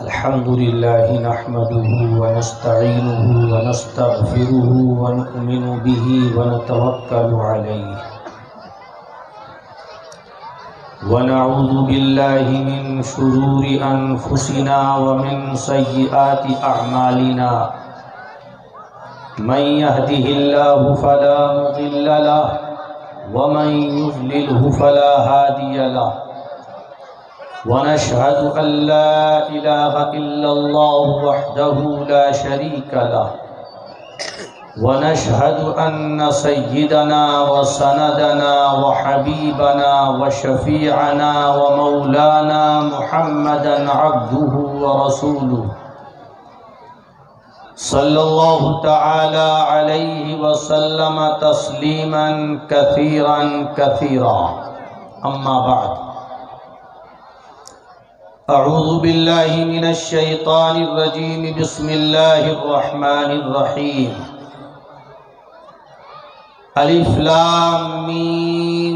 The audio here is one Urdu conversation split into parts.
الحمد لله نحمده ونستعينه ونستغفره ونؤمن به ونتوكل عليه ونعوذ بالله من شرور أنفسنا ومن سيئات أعمالنا من يهده الله فلا مضل له ومن يضلله فلا هادي له ونشهد أن لا إله إلا الله وحده لا شريك له ونشهد أن سيدنا وسندنا وحبيبنا وشفيعنا ومولانا محمدا عبده ورسوله صلى الله تعالى عليه وسلم تسليما كثيرا كثيرا أما بعد أعوذ بالله من الشيطان الرجيم بسم الله الرحمن الرحيم ألف لام ميم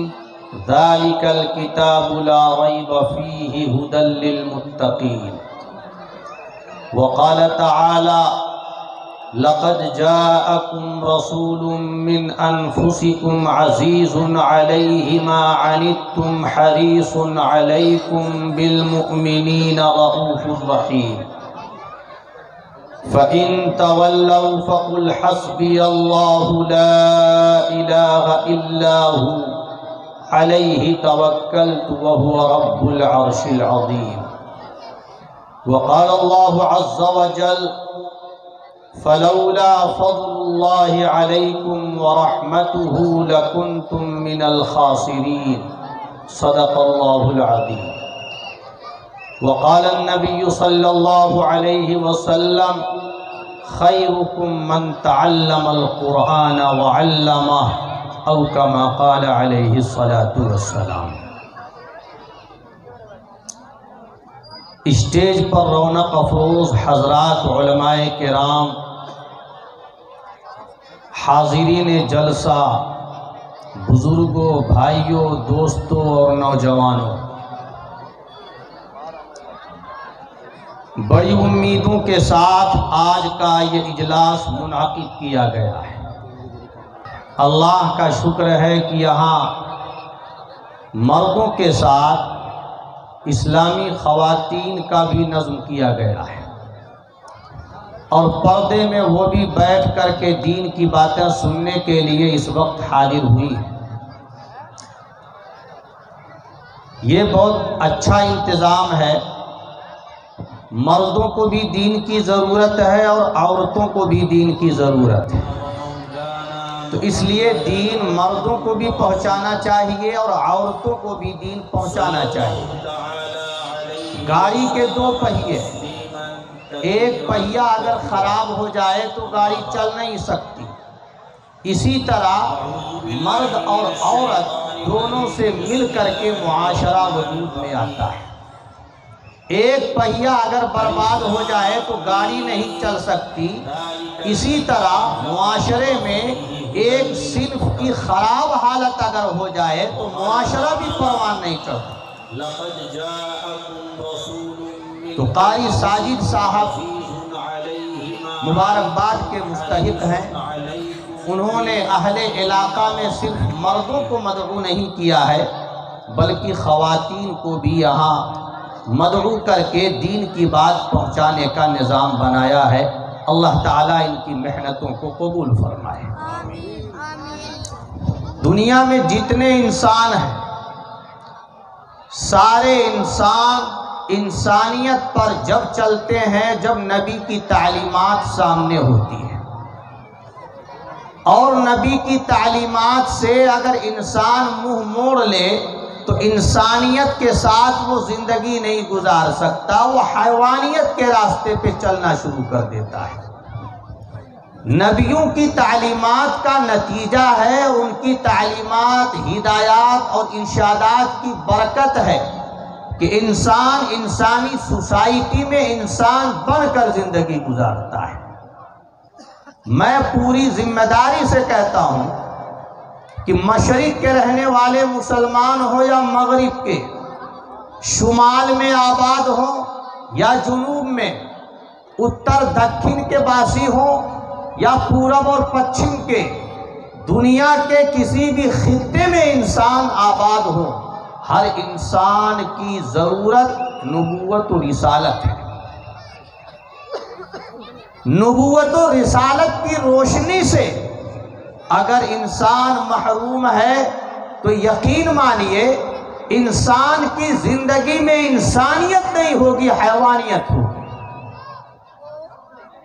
ذلك الكتاب لا ريب فيه هدى للمتقين وقال تعالى لقد جاءكم رسول من أنفسكم عزيز عليه ما عنتم حريص عليكم بالمؤمنين رؤوف رحيم فإن تولوا فقل حسبي الله لا إله إلا هو عليه توكلت وهو رب العرش العظيم وقال الله عز وجل فلولا فضل الله عليكم ورحمته لكنتم من الخاسرين صدق الله العظيم وقال النبي صلى الله عليه وسلم خيركم من تعلم القرآن وعلمه أو كما قال عليه الصلاة والسلام۔ اسٹیج پر رونق افروز حضرات علماء کرام، حاضرین جلسہ، بزرگوں، بھائیوں، دوستوں اور نوجوانوں، بڑی امیدوں کے ساتھ آج کا یہ اجلاس منعقد کیا گیا ہے۔ اللہ کا شکر ہے کہ یہاں مردوں کے ساتھ اسلامی خواتین کا بھی نظم کیا گیا ہے، اور پردے میں وہ بھی بیٹھ کر کے دین کی باتیں سننے کے لیے اس وقت حاضر ہوئی ہیں۔ یہ بہت اچھا انتظام ہے۔ مردوں کو بھی دین کی ضرورت ہے اور عورتوں کو بھی دین کی ضرورت ہے، تو اس لیے دین مردوں کو بھی پہنچانا چاہیے اور عورتوں کو بھی دین پہنچانا چاہیے۔ گاڑی کے دو پہیے، ایک پہیہ اگر خراب ہو جائے تو گاڑی چل نہیں سکتی، اسی طرح مرد اور عورت دونوں سے مل کر کے معاشرہ وجود میں آتا ہے۔ ایک پہیہ اگر برباد ہو جائے تو گاڑی نہیں چل سکتی، اسی طرح معاشرے میں ایک صنف کی خراب حالت اگر ہو جائے تو معاشرہ بھی پروان نہیں چڑھتا۔ تو قاری ساجد صاحب مبارکباد کے مستحق ہیں۔ انہوں نے اہل علاقہ میں صرف مردوں کو مدعو نہیں کیا ہے بلکہ خواتین کو بھی یہاں مدعو کر کے دین کی بات پہنچانے کا نظام بنایا ہے۔ اللہ تعالیٰ ان کی محنتوں کو قبول فرمائے۔ دنیا میں جتنے انسان ہیں، سارے انسان انسانیت پر جب چلتے ہیں جب نبی کی تعلیمات سامنے ہوتی ہیں، اور نبی کی تعلیمات سے اگر انسان منہ موڑ لے تو انسانیت کے ساتھ وہ زندگی نہیں گزار سکتا، وہ حیوانیت کے راستے پہ چلنا شروع کر دیتا ہے۔ نبیوں کی تعلیمات کا نتیجہ ہے، ان کی تعلیمات، ہدایات اور ارشادات کی برکت ہے کہ انسان انسانی سوسائٹی میں انسان بن کر زندگی گزارتا ہے۔ میں پوری ذمہ داری سے کہتا ہوں کہ مشرق کے رہنے والے مسلمان ہو یا مغرب کے، شمال میں آباد ہو یا جنوب میں، اتر دکھن کے باسی ہوں یا پورب اور پچھم کے، دنیا کے کسی بھی خطے میں انسان آباد ہو، ہر انسان کی ضرورت نبوت و رسالت ہے۔ نبوت و رسالت کی روشنی سے اگر انسان محروم ہے تو یقین مانیے انسان کی زندگی میں انسانیت نہیں ہوگی، حیوانیت ہوگی۔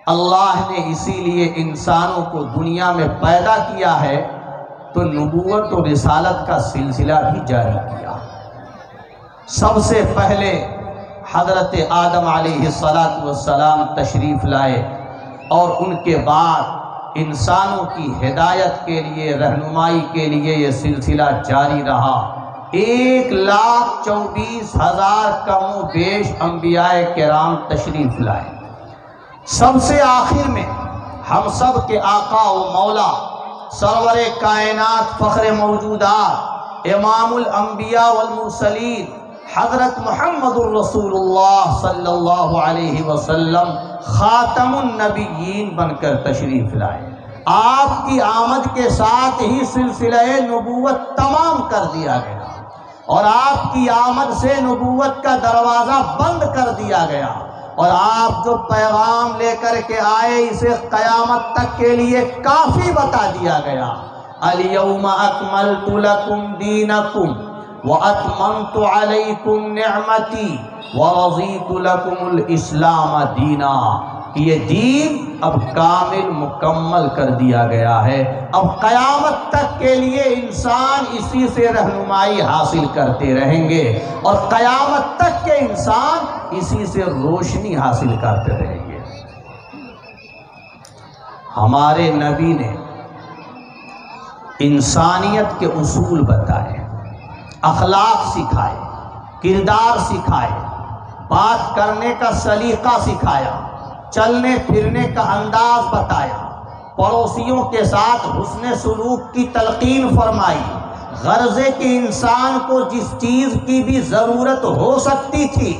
اللہ نے اسی لیے انسانوں کو دنیا میں پیدا کیا ہے تو نبوت و رسالت کا سلسلہ بھی جاری کیا۔ سب سے پہلے حضرت آدم علیہ السلام تشریف لائے اور ان کے بعد انسانوں کی ہدایت کے لیے، رہنمائی کے لیے یہ سلسلہ جاری رہا۔ 1,24,000 کم و بیش انبیاء کرام تشریف لائے۔ سب سے آخر میں ہم سب کے آقا و مولا، سرور کائنات، فخر موجودات، امام الانبیاء والمرسلین، حضرت محمد الرسول اللہ صلی اللہ علیہ وسلم خاتم النبیین بن کر تشریف لائے۔ آپ کی آمد کے ساتھ ہی سلسلہ نبوت تمام کر دیا گیا اور آپ کی آمد سے نبوت کا دروازہ بند کر دیا گیا، اور آپ جو پیغام لے کر کے آئے اسے قیامت تک کے لیے کافی بتا دیا گیا۔ الیوم اکملت لکم دینکم واتممت علیکم نعمتی ورضیت لکم الاسلام دینا، کہ یہ دین اب کامل مکمل کر دیا گیا ہے۔ اب قیامت تک کے لیے انسان اسی سے رہنمائی حاصل کرتے رہیں گے اور قیامت تک کے انسان اسی سے روشنی حاصل کرتے رہیں گے۔ ہمارے نبی نے انسانیت کے اصول بتائے، اخلاق سکھائے، کردار سکھائے، بات کرنے کا سلیقہ سکھایا، چلنے پھرنے کا انداز بتایا، پڑوسیوں کے ساتھ حسن سلوک کی تلقین فرمائی، غرض ہے کہ انسان کو جس چیز کی بھی ضرورت ہو سکتی تھی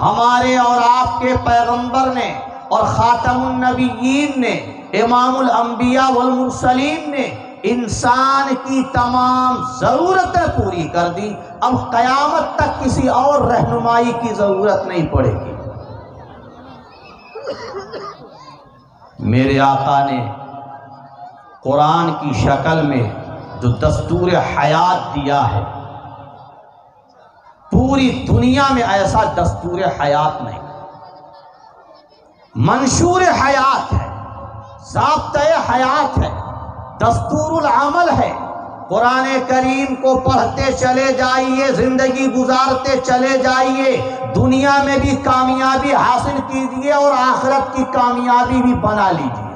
ہمارے اور آپ کے پیغمبر نے اور خاتم النبیین نے، امام الانبیاء والمرسلین نے انسان کی تمام ضرورتیں پوری کر دی۔ اب قیامت تک کسی اور رہنمائی کی ضرورت نہیں پڑے گی۔ میرے آقا نے قرآن کی شکل میں جو دستور حیات دیا ہے، پوری دنیا میں ایسا دستور حیات نہیں، منشور حیات ہے، ضابطۂ حیات ہے، دستور العمل ہے۔ قرآن کریم کو پڑھتے چلے جائیے، زندگی گزارتے چلے جائیے، دنیا میں بھی کامیابی حاصل کیجیے اور آخرت کی کامیابی بھی بنا لیجیے۔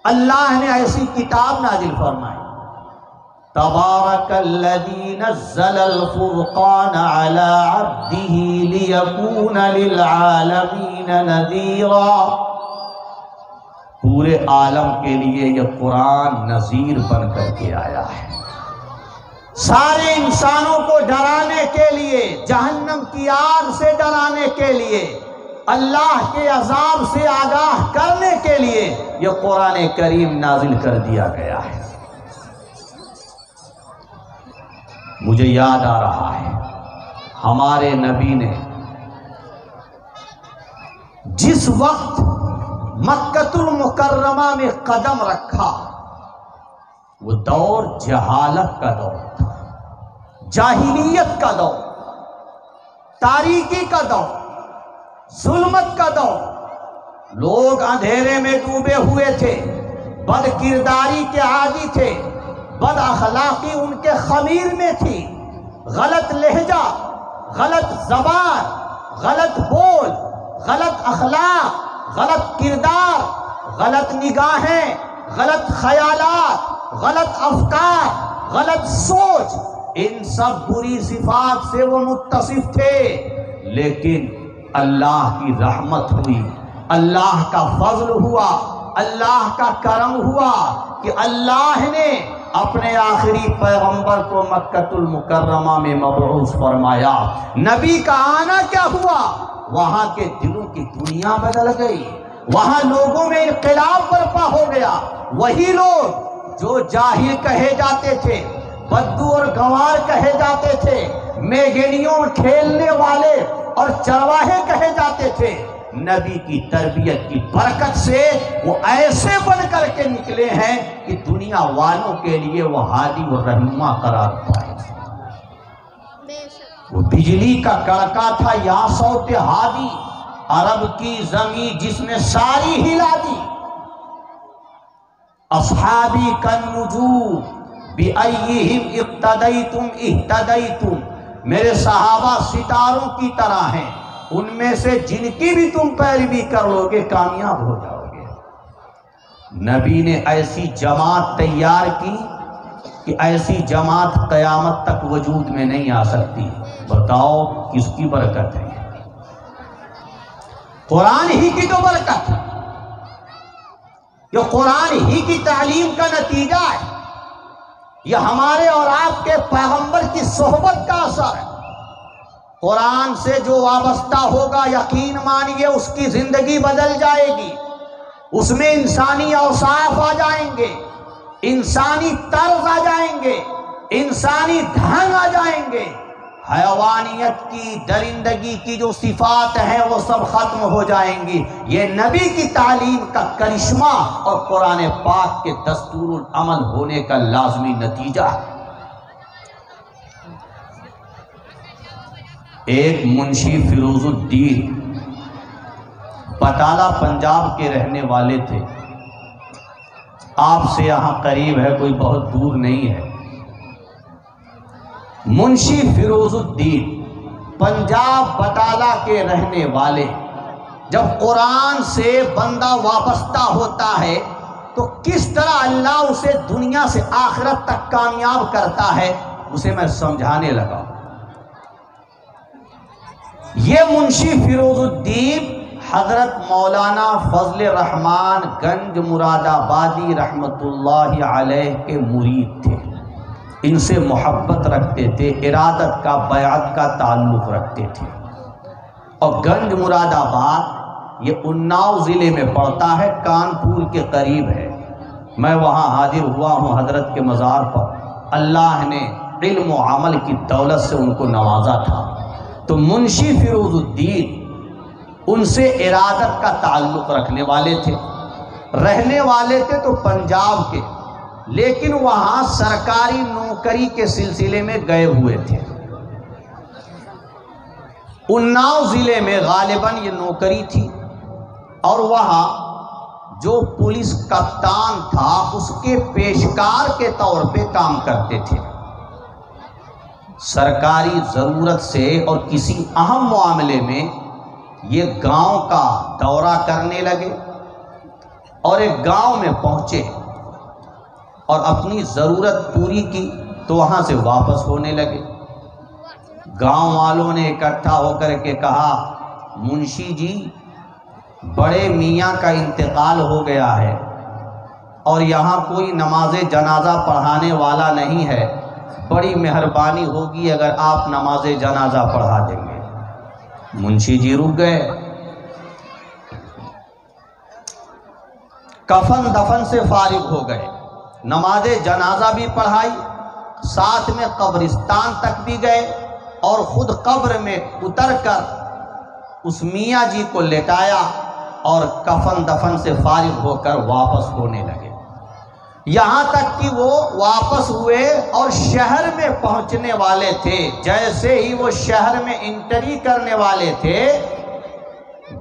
اللہ نے ایسی کتاب نازل فرمائی، تبارک الذی نزل الفرقان علی عبدہ لیکون للعالمین نذیرا۔ پورے عالم کے لیے یہ قرآن نذیر بن کر کے آیا ہے، سارے انسانوں کو ڈرانے کے لیے، جہنم کی آگ سے ڈرانے کے لیے، اللہ کے عذاب سے آگاہ کرنے کے لیے یہ قرآن کریم نازل کر دیا گیا ہے۔ مجھے یاد آ رہا ہے ہمارے نبی نے جس وقت مکۃ المکرمہ میں قدم رکھا وہ دور جہالت کا دور تھا، جاہلیت کا دور، تاریکی کا دور، ظلمت کا دور۔ لوگ اندھیرے میں ڈوبے ہوئے تھے، بد کرداری کے عادی تھے، بد اخلاقی ان کے خمیر میں تھی، غلط لہجہ، غلط زبان، غلط بول، غلط اخلاق، غلط کردار، غلط نگاہیں، غلط خیالات، غلط افکار، غلط سوچ، ان سب بری صفات سے وہ متصف تھے۔ لیکن اللہ کی رحمت ہوئی، اللہ کا فضل ہوا، اللہ کا کرم ہوا کہ اللہ نے اپنے آخری پیغمبر کو مکۃ المکرمہ میں مبعوث فرمایا۔ نبی کا آنا کیا ہوا؟ وہاں کے دلوں کی دنیا بدل گئی، وہاں لوگوں میں انقلاب برپا ہو گیا۔ وہی لوگ جو جاہل کہے جاتے تھے، بدو اور گنوار کہے جاتے تھے، میگنیوں کھیلنے والے اور چرواہے کہے جاتے تھے، نبی کی تربیت کی برکت سے وہ ایسے بن کر کے نکلے ہیں کہ دنیا والوں کے لیے وہ ہادی و رہنما قرار پائے۔ وہ بجلی کا کڑکا تھا یا صوت ہادی، عرب کی زمین جس نے ساری ہلا دی۔ اصحابی کالنجوم بأیہم اقتدیتم اہتدیتم، میرے صحابہ ستاروں کی طرح ہیں، ان میں سے جن کی بھی تم پیروی کر لو گے کامیاب ہو جاؤ گے۔ نبی نے ایسی جماعت تیار کی کہ ایسی جماعت قیامت تک وجود میں نہیں آ سکتی۔ بتاؤ کس کی برکت ہے؟ قرآن ہی کی تو برکت ہے، یہ قرآن ہی کی تعلیم کا نتیجہ ہے، یہ ہمارے اور آپ کے پیغمبر کی صحبت کا اثر ہے۔ قرآن سے جو وابستہ ہوگا یقین مانیے اس کی زندگی بدل جائے گی، اس میں انسانی اوصاف آ جائیں گے، انسانی طرز آ جائیں گے، انسانی ڈھنگ آ جائیں گے، حیوانیت کی، درندگی کی جو صفات ہیں وہ سب ختم ہو جائیں گی۔ یہ نبی کی تعلیم کا کرشمہ اور قرآن پاک کے دستور العمل ہونے کا لازمی نتیجہ ہے۔ ایک منشی فیروز الدین بٹالہ پنجاب کے رہنے والے تھے، آپ سے یہاں قریب ہے، کوئی بہت دور نہیں ہے۔ منشی فیروز الدین پنجاب بٹالہ کے رہنے والے، جب قرآن سے بندہ وابستہ ہوتا ہے تو کس طرح اللہ اسے دنیا سے آخرت تک کامیاب کرتا ہے اسے میں سمجھانے لگا۔ یہ منشی فیروز الدین حضرت مولانا فضل الرحمن گنج مراد آبادی رحمت اللہ علیہ کے مرید تھے، ان سے محبت رکھتے تھے، ارادت کا، بیعت کا تعلق رکھتے تھے۔ اور گنج مراد آباد یہ اناؤ ضلع میں پڑتا ہے، کانپور کے قریب ہے۔ میں وہاں حاضر ہوا ہوں حضرت کے مزار پر، اللہ نے علم و عمل کی دولت سے ان کو نوازا تھا۔ تو منشی فیروز الدین ان سے ارادت کا تعلق رکھنے والے تھے، رہنے والے تھے تو پنجاب کے، لیکن وہاں سرکاری نوکری کے سلسلے میں گئے ہوئے تھے۔ اناؤ ضلع میں غالباً یہ نوکری تھی، اور وہاں جو پولیس کپتان تھا اس کے پیشکار کے طور پہ کام کرتے تھے۔ سرکاری ضرورت سے اور کسی اہم معاملے میں یہ گاؤں کا دورہ کرنے لگے، اور ایک گاؤں میں پہنچے اور اپنی ضرورت پوری کی تو وہاں سے واپس ہونے لگے۔ گاؤں والوں نے اکٹھا ہو کر کے کہا، منشی جی بڑے میاں کا انتقال ہو گیا ہے اور یہاں کوئی نماز جنازہ پڑھانے والا نہیں ہے، بڑی مہربانی ہوگی اگر آپ نماز جنازہ پڑھا دیں گے۔ منشی جی رک گئے، کفن دفن سے فارغ ہو گئے، نماز جنازہ بھی پڑھائی، ساتھ میں قبرستان تک بھی گئے، اور خود قبر میں اتر کر اس میاں جی کو لٹایا اور کفن دفن سے فارغ ہو کر واپس ہونے لگے۔ یہاں تک کہ وہ واپس ہوئے اور شہر میں پہنچنے والے تھے، جیسے ہی وہ شہر میں انٹری کرنے والے تھے،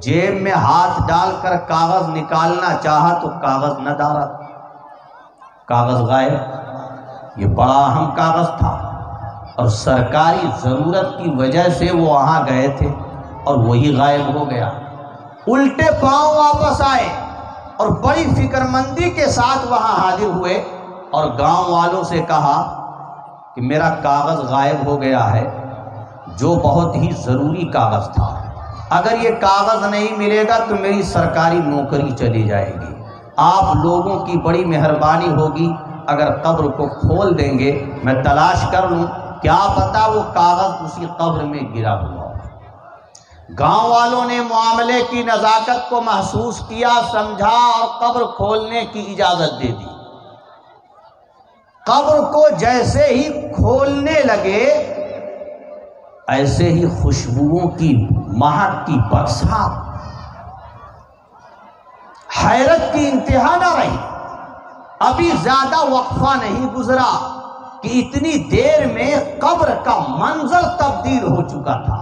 جیب میں ہاتھ ڈال کر کاغذ نکالنا چاہا تو کاغذ نہ ڈالا، کاغذ غائب۔ یہ بڑا اہم کاغذ تھا اور سرکاری ضرورت کی وجہ سے وہ وہاں گئے تھے اور وہی غائب ہو گیا۔ الٹے پاؤں واپس آئے اور بڑی فکر مندی کے ساتھ وہاں حاضر ہوئے اور گاؤں والوں سے کہا کہ میرا کاغذ غائب ہو گیا ہے، جو بہت ہی ضروری کاغذ تھا، اگر یہ کاغذ نہیں ملے گا تو میری سرکاری نوکری چلی جائے گی، آپ لوگوں کی بڑی مہربانی ہوگی اگر قبر کو کھول دیں گے میں تلاش کر لوں، کیا پتا وہ کاغذ اسی قبر میں گرا ہوا ہو۔ گاؤں والوں نے معاملے کی نزاکت کو محسوس کیا، سمجھا اور قبر کھولنے کی اجازت دے دی۔ قبر کو جیسے ہی کھولنے لگے ایسے ہی خوشبوؤں کی مہک کی برسات، حیرت کی انتہا نہ رہی۔ ابھی زیادہ وقفہ نہیں گزرا کہ اتنی دیر میں قبر کا منظر تبدیل ہو چکا تھا۔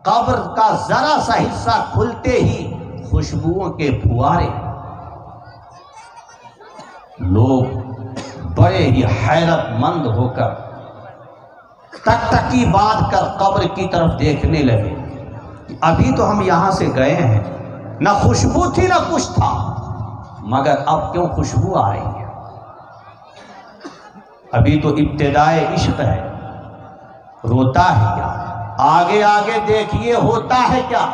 قبر کا ذرا سا حصہ کھلتے ہی خوشبوؤں کے پھوارے، لوگ بڑے ہی حیرت مند ہو کر ٹکٹکی باندھ کر قبر کی طرف دیکھنے لگے کہ ابھی تو ہم یہاں سے گئے ہیں، نہ خوشبو تھی نہ کچھ تھا، مگر اب کیوں خوشبو آ رہی ہے؟ ابھی تو ابتدائے عشق ہے، روتا ہے کیا؟ آگے آگے دیکھیے ہوتا ہے کیا؟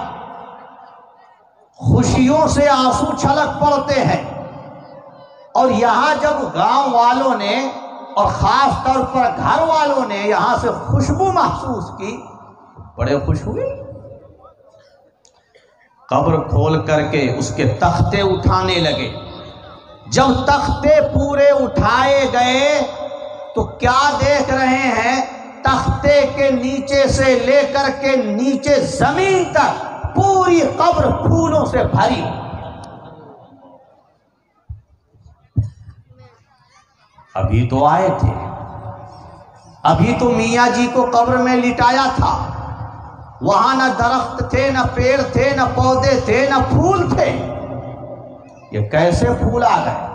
خوشیوں سے آنسو چھلک پڑتے ہیں۔ اور یہاں جب گاؤں والوں نے اور خاص طور پر گھر والوں نے یہاں سے خوشبو محسوس کی، بڑے خوش ہوئے۔ قبر کھول کر کے اس کے تختے اٹھانے لگے۔ جب تختے پورے اٹھائے گئے تو کیا دیکھ رہے ہیں؟ تختے کے نیچے سے لے کر کے نیچے زمین تک پوری قبر پھولوں سے بھری۔ ابھی تو آئے تھے، ابھی تو میاں جی کو قبر میں لٹایا تھا، وہاں نہ درخت تھے، نہ پیڑ تھے، نہ پودے تھے، نہ پھول تھے۔ یہ کیسے پھول آ گئے؟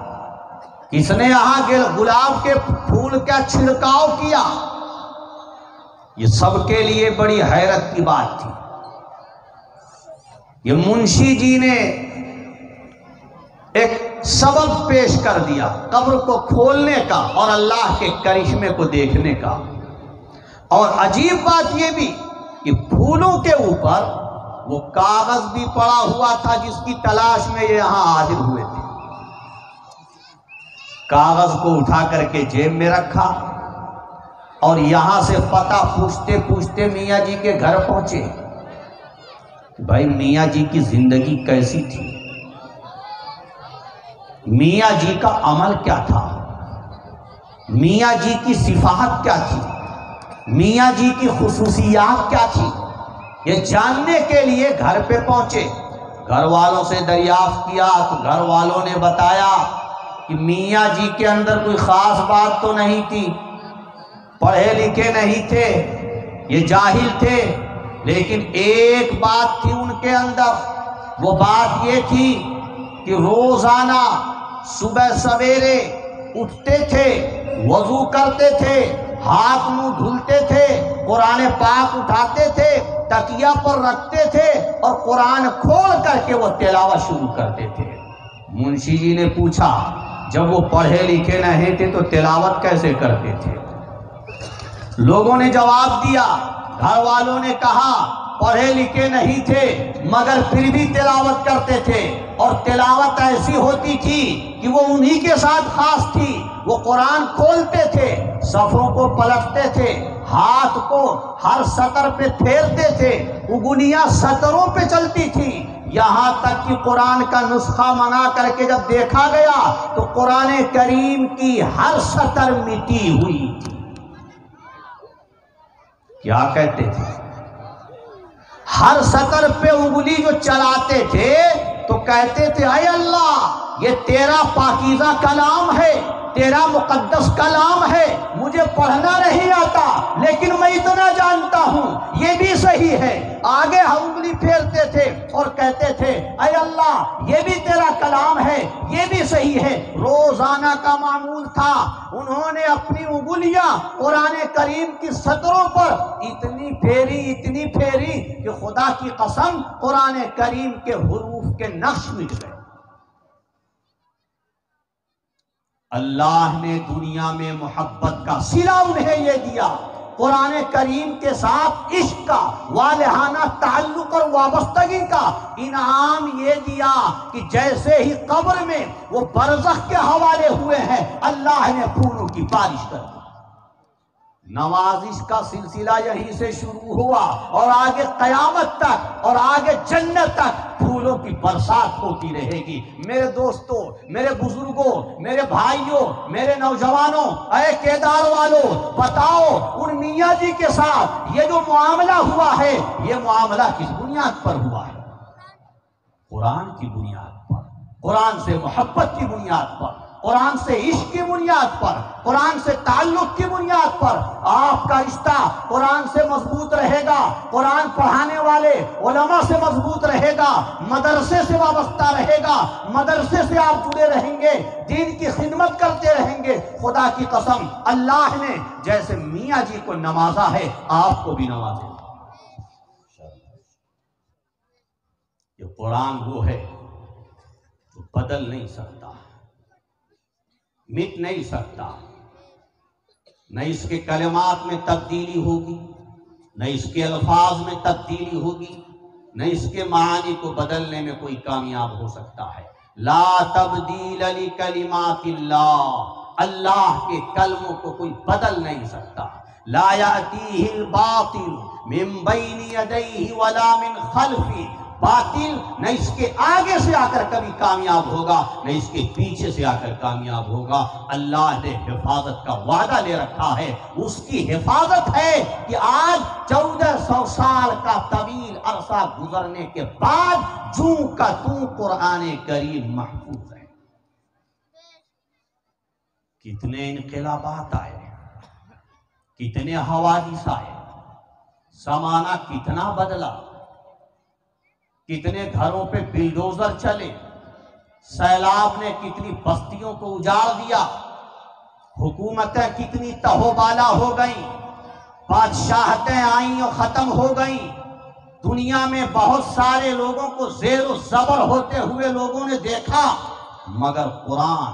کس نے یہاں گلاب کے پھول کا چھڑکاؤ کیا؟ یہ سب کے لیے بڑی حیرت کی بات تھی۔ یہ منشی جی نے ایک سبب پیش کر دیا قبر کو کھولنے کا اور اللہ کے کرشمے کو دیکھنے کا۔ اور عجیب بات یہ بھی کہ پھولوں کے اوپر وہ کاغذ بھی پڑا ہوا تھا جس کی تلاش میں یہ یہاں حاضر ہوئے تھے۔ کاغذ کو اٹھا کر کے جیب میں رکھا اور یہاں سے پتہ پوچھتے پوچھتے میاں جی کے گھر پہنچے۔ بھائی میاں جی کی زندگی کیسی تھی؟ میاں جی کا عمل کیا تھا؟ میاں جی کی صفات کیا تھی؟ میاں جی کی خصوصیات کیا تھی؟ یہ جاننے کے لیے گھر پہ پہنچے۔ گھر والوں سے دریافت کیا تو گھر والوں نے بتایا کہ میاں جی کے اندر کوئی خاص بات تو نہیں تھی، پڑھے لکھے نہیں تھے، یہ جاہل تھے، لیکن ایک بات تھی ان کے اندر۔ وہ بات یہ تھی کہ روزانہ صبح سویرے اٹھتے تھے، وضو کرتے تھے، ہاتھ منہ دھلتے تھے، قرآن پاک اٹھاتے تھے، تکیہ پر رکھتے تھے اور قرآن کھول کر کے وہ تلاوت شروع کرتے تھے۔ منشی جی نے پوچھا جب وہ پڑھے لکھے نہیں تھے تو تلاوت کیسے کرتے تھے؟ لوگوں نے جواب دیا، گھر والوں نے کہا پڑھے لکھے نہیں تھے مگر پھر بھی تلاوت کرتے تھے، اور تلاوت ایسی ہوتی تھی کہ وہ انہی کے ساتھ خاص تھی۔ وہ قرآن کھولتے تھے، صفوں کو پلٹتے تھے، ہاتھ کو ہر سطر پہ پھیرتے تھے، انگلیاں سطروں پہ چلتی تھی، یہاں تک کہ قرآن کا نسخہ منگا کر کے جب دیکھا گیا تو قرآن کریم کی ہر سطر مٹی ہوئی تھی۔ کیا کہتے تھے؟ ہر سطر پہ انگلی جو چلاتے تھے تو کہتے تھے اے اللہ یہ تیرا پاکیزہ کلام ہے، تیرا مقدس کلام ہے، مجھے پڑھنا نہیں آتا لیکن میں اتنا جانتا ہوں یہ بھی صحیح ہے۔ آگے ہم انگلی پھیرتے تھے اور کہتے تھے اے اللہ یہ بھی تیرا کلام ہے، یہ بھی صحیح ہے۔ روزانہ کا معمول تھا، انہوں نے اپنی انگلیاں قرآن کریم کی سطروں پر اتنی پھیری کہ خدا کی قسم قرآن کریم کے حروف کے نقش مٹ گئے۔ اللہ نے دنیا میں محبت کا صلہ انہیں یہ دیا، قرآن کریم کے ساتھ عشق کا، والہانہ تعلق اور وابستگی کا انعام یہ دیا کہ جیسے ہی قبر میں وہ برزخ کے حوالے ہوئے ہیں اللہ نے پھولوں کی بارش کر دی۔ نوازش کا سلسلہ یہیں سے شروع ہوا اور آگے قیامت تک اور آگے جنت تک پھولوں کی برسات ہوتی رہے گی۔ میرے دوستوں، میرے بزرگوں، میرے بھائیوں، میرے نوجوانوں، اے کیدار والوں، بتاؤ ان میاں جی کے ساتھ یہ جو معاملہ ہوا ہے، یہ معاملہ کس بنیاد پر ہوا ہے؟ قرآن کی بنیاد پر، قرآن سے محبت کی بنیاد پر، قرآن سے عشق کی بنیاد پر، قرآن سے تعلق کی بنیاد پر آپ کا رشتہ قرآن سے مضبوط رہے گا، قرآن پڑھانے والے علماء سے مضبوط رہے گا، مدرسے سے وابستہ رہے گا، مدرسے سے آپ جڑے رہیں گے، دین کی خدمت کرتے رہیں گے۔ خدا کی قسم اللہ نے جیسے میاں جی کو نوازا ہے آپ کو بھی نوازے گا۔ یہ قرآن وہ ہے جو بدل نہیں سکتا، مٹ نہیں سکتا، نہ اس کے کلمات میں تبدیلی ہوگی، نہ اس کے الفاظ میں تبدیلی ہوگی، نہ اس کے معانی کو بدلنے میں کوئی کامیاب ہو سکتا ہے۔ لا تبدیل لکلمات اللہ، اللہ کے کلموں کو کوئی بدل نہیں سکتا۔ لا یأتیہ الباطل من بین یدیہ ولا من خلفہ، باطل نہ اس کے آگے سے آ کر کبھی کامیاب ہوگا، نہ اس کے پیچھے سے آ کر کامیاب ہوگا۔ اللہ نے حفاظت کا وعدہ لے رکھا ہے، اس کی حفاظت ہے کہ آج 1400 سال کا طویل عرصہ گزرنے کے بعد جوں کا توں قرآن کریم محفوظ ہے۔ کتنے انقلابات آئے، کتنے حوادث آئے، زمانہ کتنا بدلا، کتنے گھروں پہ بلڈوزر چلے، سیلاب نے کتنی بستیوں کو اجاڑ دیا، حکومتیں کتنی تہوبالا ہو گئیں، بادشاہتیں آئیں اور ختم ہو گئیں، دنیا میں بہت سارے لوگوں کو زیر و زبر ہوتے ہوئے لوگوں نے دیکھا، مگر قرآن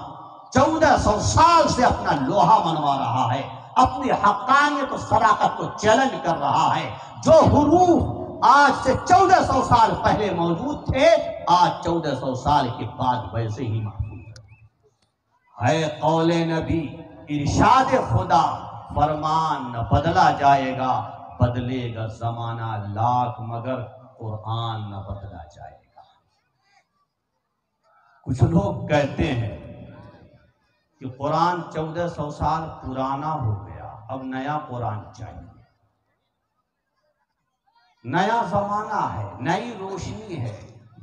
1400 سال سے اپنا لوہا منوا رہا ہے، اپنی حقانیت و صداقت کو چیلنج کر رہا ہے۔ جو حروف آج سے 1400 سال پہلے موجود تھے، آج 1400 سال کے بعد ویسے ہی محفوظ ہے۔ قول نبی، ارشاد خدا، فرمان نہ بدلا جائے گا، بدلے گا زمانہ لاکھ مگر قرآن نہ بدلا جائے گا۔ کچھ لوگ کہتے ہیں کہ قرآن 1400 سال پرانا ہو گیا، اب نیا قرآن چاہیے۔ نیا زمانہ ہے، نئی روشنی ہے،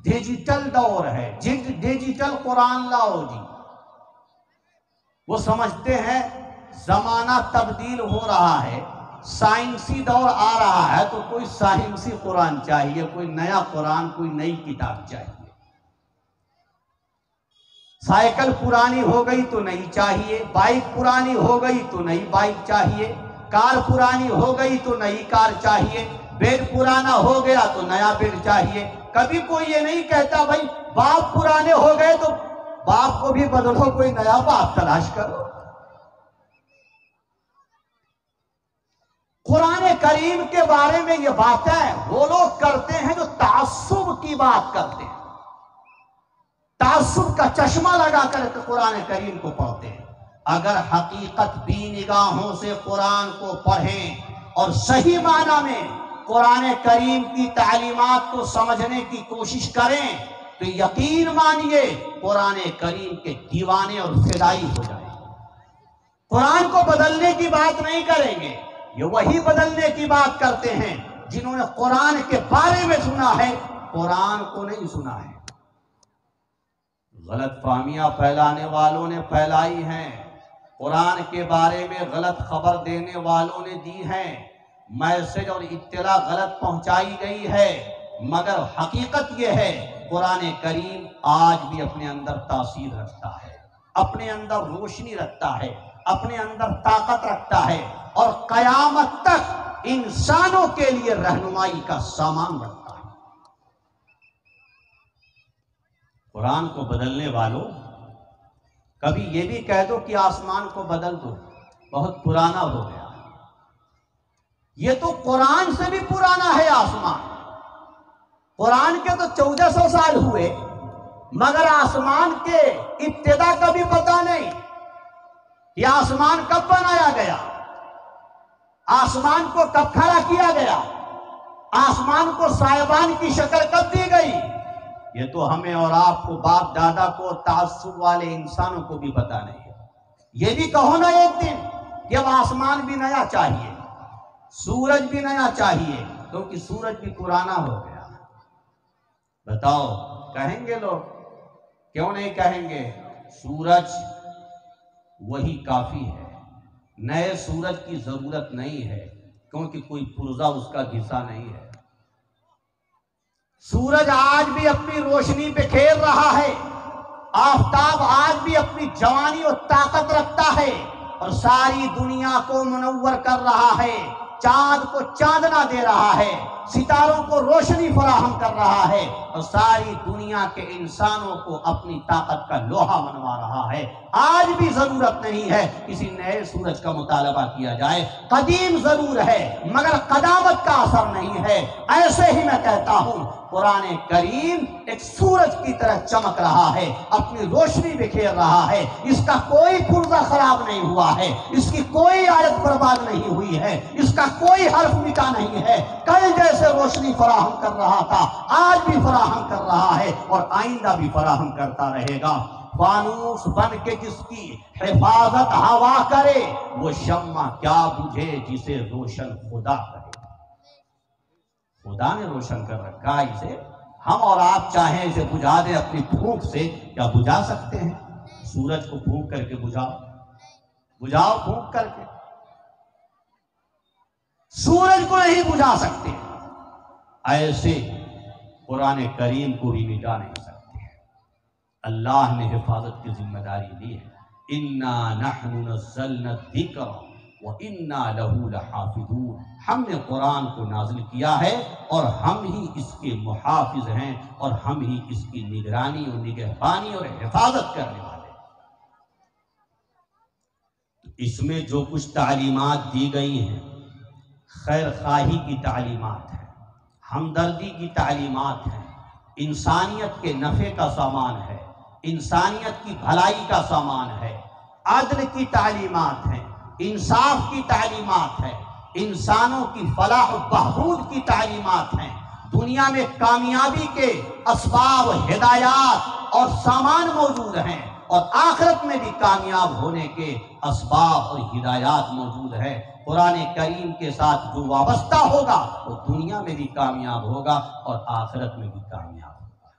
ڈیجیٹل دور ہے، ڈیجیٹل قرآن لاؤ جی۔ وہ سمجھتے ہیں زمانہ تبدیل ہو رہا ہے، سائنسی دور آ رہا ہے تو کوئی سائنسی قرآن چاہیے، کوئی نیا قرآن، کوئی نئی کتاب چاہیے۔ سائیکل پرانی ہو گئی تو نئی چاہیے، بائک پرانی ہو گئی تو نئی بائک چاہیے، کار پرانی ہو گئی تو نئی کار چاہیے، بیڈ پرانا ہو گیا تو نیا بیڈ چاہیے۔ کبھی کوئی یہ نہیں کہتا بھائی باپ پرانے ہو گئے تو باپ کو بھی بدلو، کوئی نیا باپ تلاش کرو۔ قرآن کریم کے بارے میں یہ باتیں وہ لوگ کرتے ہیں جو تعصب کی بات کرتے ہیں، تعصب کا چشمہ لگا کر قرآن کریم کو پڑھتے ہیں۔ اگر حقیقت بھی نگاہوں سے قرآن کو پڑھیں اور صحیح معنی میں قرآن کریم کی تعلیمات کو سمجھنے کی کوشش کریں تو یقین مانیے قرآن کریم کے دیوانے اور فدائی ہو جائیں گے۔ قرآن کو بدلنے کی بات نہیں کریں گے، یہ وہی بدلنے کی بات کرتے ہیں جنہوں نے قرآن کے بارے میں سنا ہے، قرآن کو نہیں سنا ہے۔ غلط فہمیاں پھیلانے والوں نے پھیلائی ہیں، قرآن کے بارے میں غلط خبر دینے والوں نے دی ہیں، میسج اور اطلاع غلط پہنچائی گئی ہے، مگر حقیقت یہ ہے قرآن کریم آج بھی اپنے اندر تاثیر رکھتا ہے، اپنے اندر روشنی رکھتا ہے، اپنے اندر طاقت رکھتا ہے، اور قیامت تک انسانوں کے لیے رہنمائی کا سامان رکھتا ہے۔ قرآن کو بدلنے والوں کبھی یہ بھی کہہ دو کہ آسمان کو بدل دو، بہت پرانا ہو گیا۔ یہ تو قرآن سے بھی پرانا ہے آسمان، قرآن کے تو 1400 سال ہوئے، مگر آسمان کے ابتدا کا بھی پتہ نہیں، یہ آسمان کب بنایا گیا، آسمان کو کب کھڑا کیا گیا؟ آسمان کو سائبان کی شکل کب دی گئی؟ یہ تو ہمیں اور آپ کو، باپ دادا کو، تعصب والے انسانوں کو بھی پتا نہیں ہے۔ یہ بھی کہو نا ایک دن کہ اب آسمان بھی نیا چاہیے، سورج بھی نیا چاہیے، کیونکہ سورج بھی پرانا ہو گیا۔ بتاؤ کہیں گے لوگ؟ کیوں نہیں کہیں گے؟ سورج وہی کافی ہے، نئے سورج کی ضرورت نہیں ہے، کیونکہ کوئی پرزہ اس کا گھسا نہیں ہے۔ سورج آج بھی اپنی روشنی پہ کھیل رہا ہے، آفتاب آج بھی اپنی جوانی اور طاقت رکھتا ہے اور ساری دنیا کو منور کر رہا ہے، چاند کو چاندنا دے رہا ہے، ستاروں کو روشنی فراہم کر رہا ہے اور ساری دنیا کے انسانوں کو اپنی طاقت کا لوہا منوا رہا ہے۔ آج بھی ضرورت نہیں ہے کسی نئے سورج کا مطالبہ کیا جائے، قدیم ضرور ہے مگر قدامت کا اثر نہیں ہے۔ ایسے ہی میں کہتا ہوں قرآن کریم ایک سورج کی طرح چمک رہا ہے، اپنی روشنی بکھیر رہا ہے، اس کا کوئی پرزہ خراب نہیں ہوا ہے، اس کی کوئی آیت برباد نہیں ہوئی ہے، اس کا کوئی حرف مٹا نہیں ہے۔ کل جیسے روشنی فراہم کر رہا تھا آج بھی فراہم کر رہا ہے اور آئندہ بھی فراہم کرتا رہے گا۔ فانوس بن کے جس کی حفاظت ہوا کرے، وہ شمع کیا بجھے جسے روشن خدا کرے۔ خدا نے روشن کر رکھا اسے، ہم اور آپ چاہیں اسے بجھا دیں اپنی پھونک سے، کیا بجھا سکتے ہیں؟ سورج کو پھونک کر کے بجھاؤ، بجھاؤ پھونک کر کے، سورج کو نہیں بجھا سکتے۔ ایسے قرآن کریم کو بھی مٹا نہیں سکتے۔ اللہ نے حفاظت کی ذمہ داری لی ہے۔ اِنَّا نَحْنُ نَزَّلْنَا الذِّكْرَ وَإِنَّا لَهُ لَحَافِظُونَ۔ ہم نے قرآن کو نازل کیا ہے اور ہم ہی اس کے محافظ ہیں اور ہم ہی اس کی نگرانی اور نگہبانی اور حفاظت کرنے والے ہیں۔ اس میں جو کچھ تعلیمات دی گئی ہیں، خیر خواہی کی تعلیمات ہیں، ہمدردی کی تعلیمات ہیں، انسانیت کے نفع کا سامان ہے، انسانیت کی بھلائی کا سامان ہے، عدل کی تعلیمات ہیں، انصاف کی تعلیمات ہیں، انسانوں کی فلاح و بہبود کی تعلیمات ہیں، دنیا میں کامیابی کے اسباب، ہدایات اور سامان موجود ہیں اور آخرت میں بھی کامیاب ہونے کے اسباب اور ہدایات موجود ہیں۔ قرآن کریم کے ساتھ جو وابستہ ہوگا وہ دنیا میں بھی کامیاب ہوگا اور آخرت میں بھی کامیاب ہوگا۔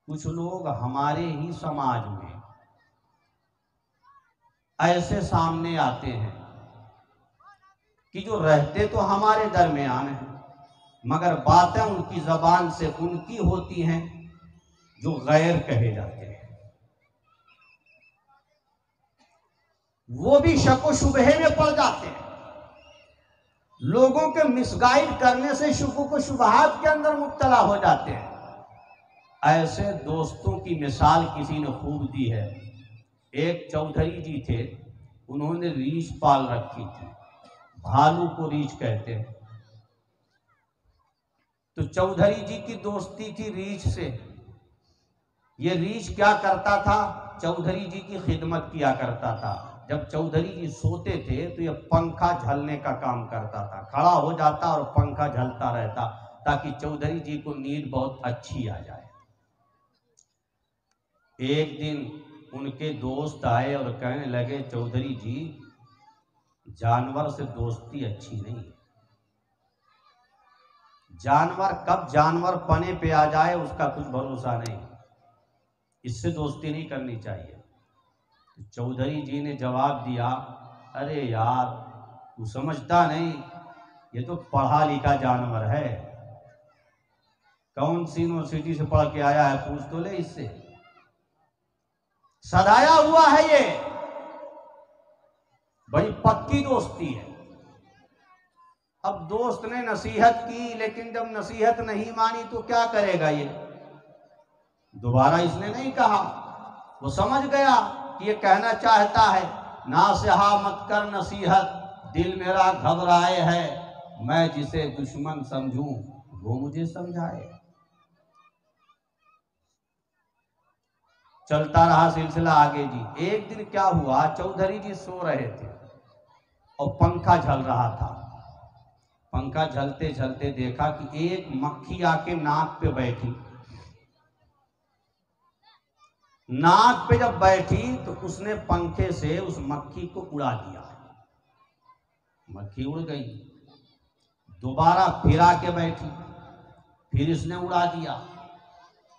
کچھ لوگ ہمارے ہی سماج میں ایسے سامنے آتے ہیں کہ جو رہتے تو ہمارے درمیان ہیں مگر باتیں ان کی زبان سے ان کی ہوتی ہیں جو غیر کہے جاتے ہیں۔ وہ بھی شک و شبہے میں پڑ جاتے ہیں، لوگوں کے مس گائیڈ کرنے سے شکوک و شبہات کے اندر مبتلا ہو جاتے ہیں۔ ایسے دوستوں کی مثال کسی نے خوب دی ہے۔ ایک چودھری جی تھے، انہوں نے ریچھ پال رکھی تھی، بھالو کو ریچھ کہتے ہیں۔ تو چودھری جی کی دوستی تھی ریچھ سے۔ یہ ریچھ کیا کرتا تھا؟ چودھری جی کی خدمت کیا کرتا تھا۔ جب چودھری جی سوتے تھے تو یہ پنکھا جھلنے کا کام کرتا تھا، کھڑا ہو جاتا اور پنکھا جھلتا رہتا تاکہ چودھری جی کو نیند بہت اچھی آ جائے۔ ایک دن ان کے دوست آئے اور کہنے لگے چودھری جی جانور سے دوستی اچھی نہیں ہے، جانور کب جانور پنے پہ آ جائے اس کا کچھ بھروسہ نہیں، اس سے دوستی نہیں کرنی چاہیے۔ چودھری جی نے جواب دیا، ارے یار تو سمجھتا نہیں، یہ تو پڑھا لکھا جانور ہے، کون سی یونیورسٹی سے پڑھ کے آیا ہے پوچھ تو لے اس سے، سدایا ہوا ہے، یہ بڑی پکی دوستی ہے۔ اب دوست نے نصیحت کی لیکن جب نصیحت نہیں مانی تو کیا کرے گا؟ یہ دوبارہ اس نے نہیں کہا، وہ سمجھ گیا کہ یہ کہنا چاہتا ہے ناصحہ مت کر نصیحت، دل میرا گھبرائے ہے، میں جسے دشمن سمجھوں وہ مجھے سمجھائے۔ چلتا رہا سلسلہ آگے جی۔ ایک دن کیا ہوا، چودھری جی سو رہے تھے، اور پنکھا جل رہا تھا. پنکھا جلتے جلتے دیکھا کہ ایک مکھی آ کے ناک پہ بیٹھی. ناک پہ جب بیٹھی تو اس نے پنکھے سے اس مکھی کو اڑا دیا. مکھی اڑ گئی. دوبارہ پھر آ کے بیٹھی, پھر اس نے اڑا دیا.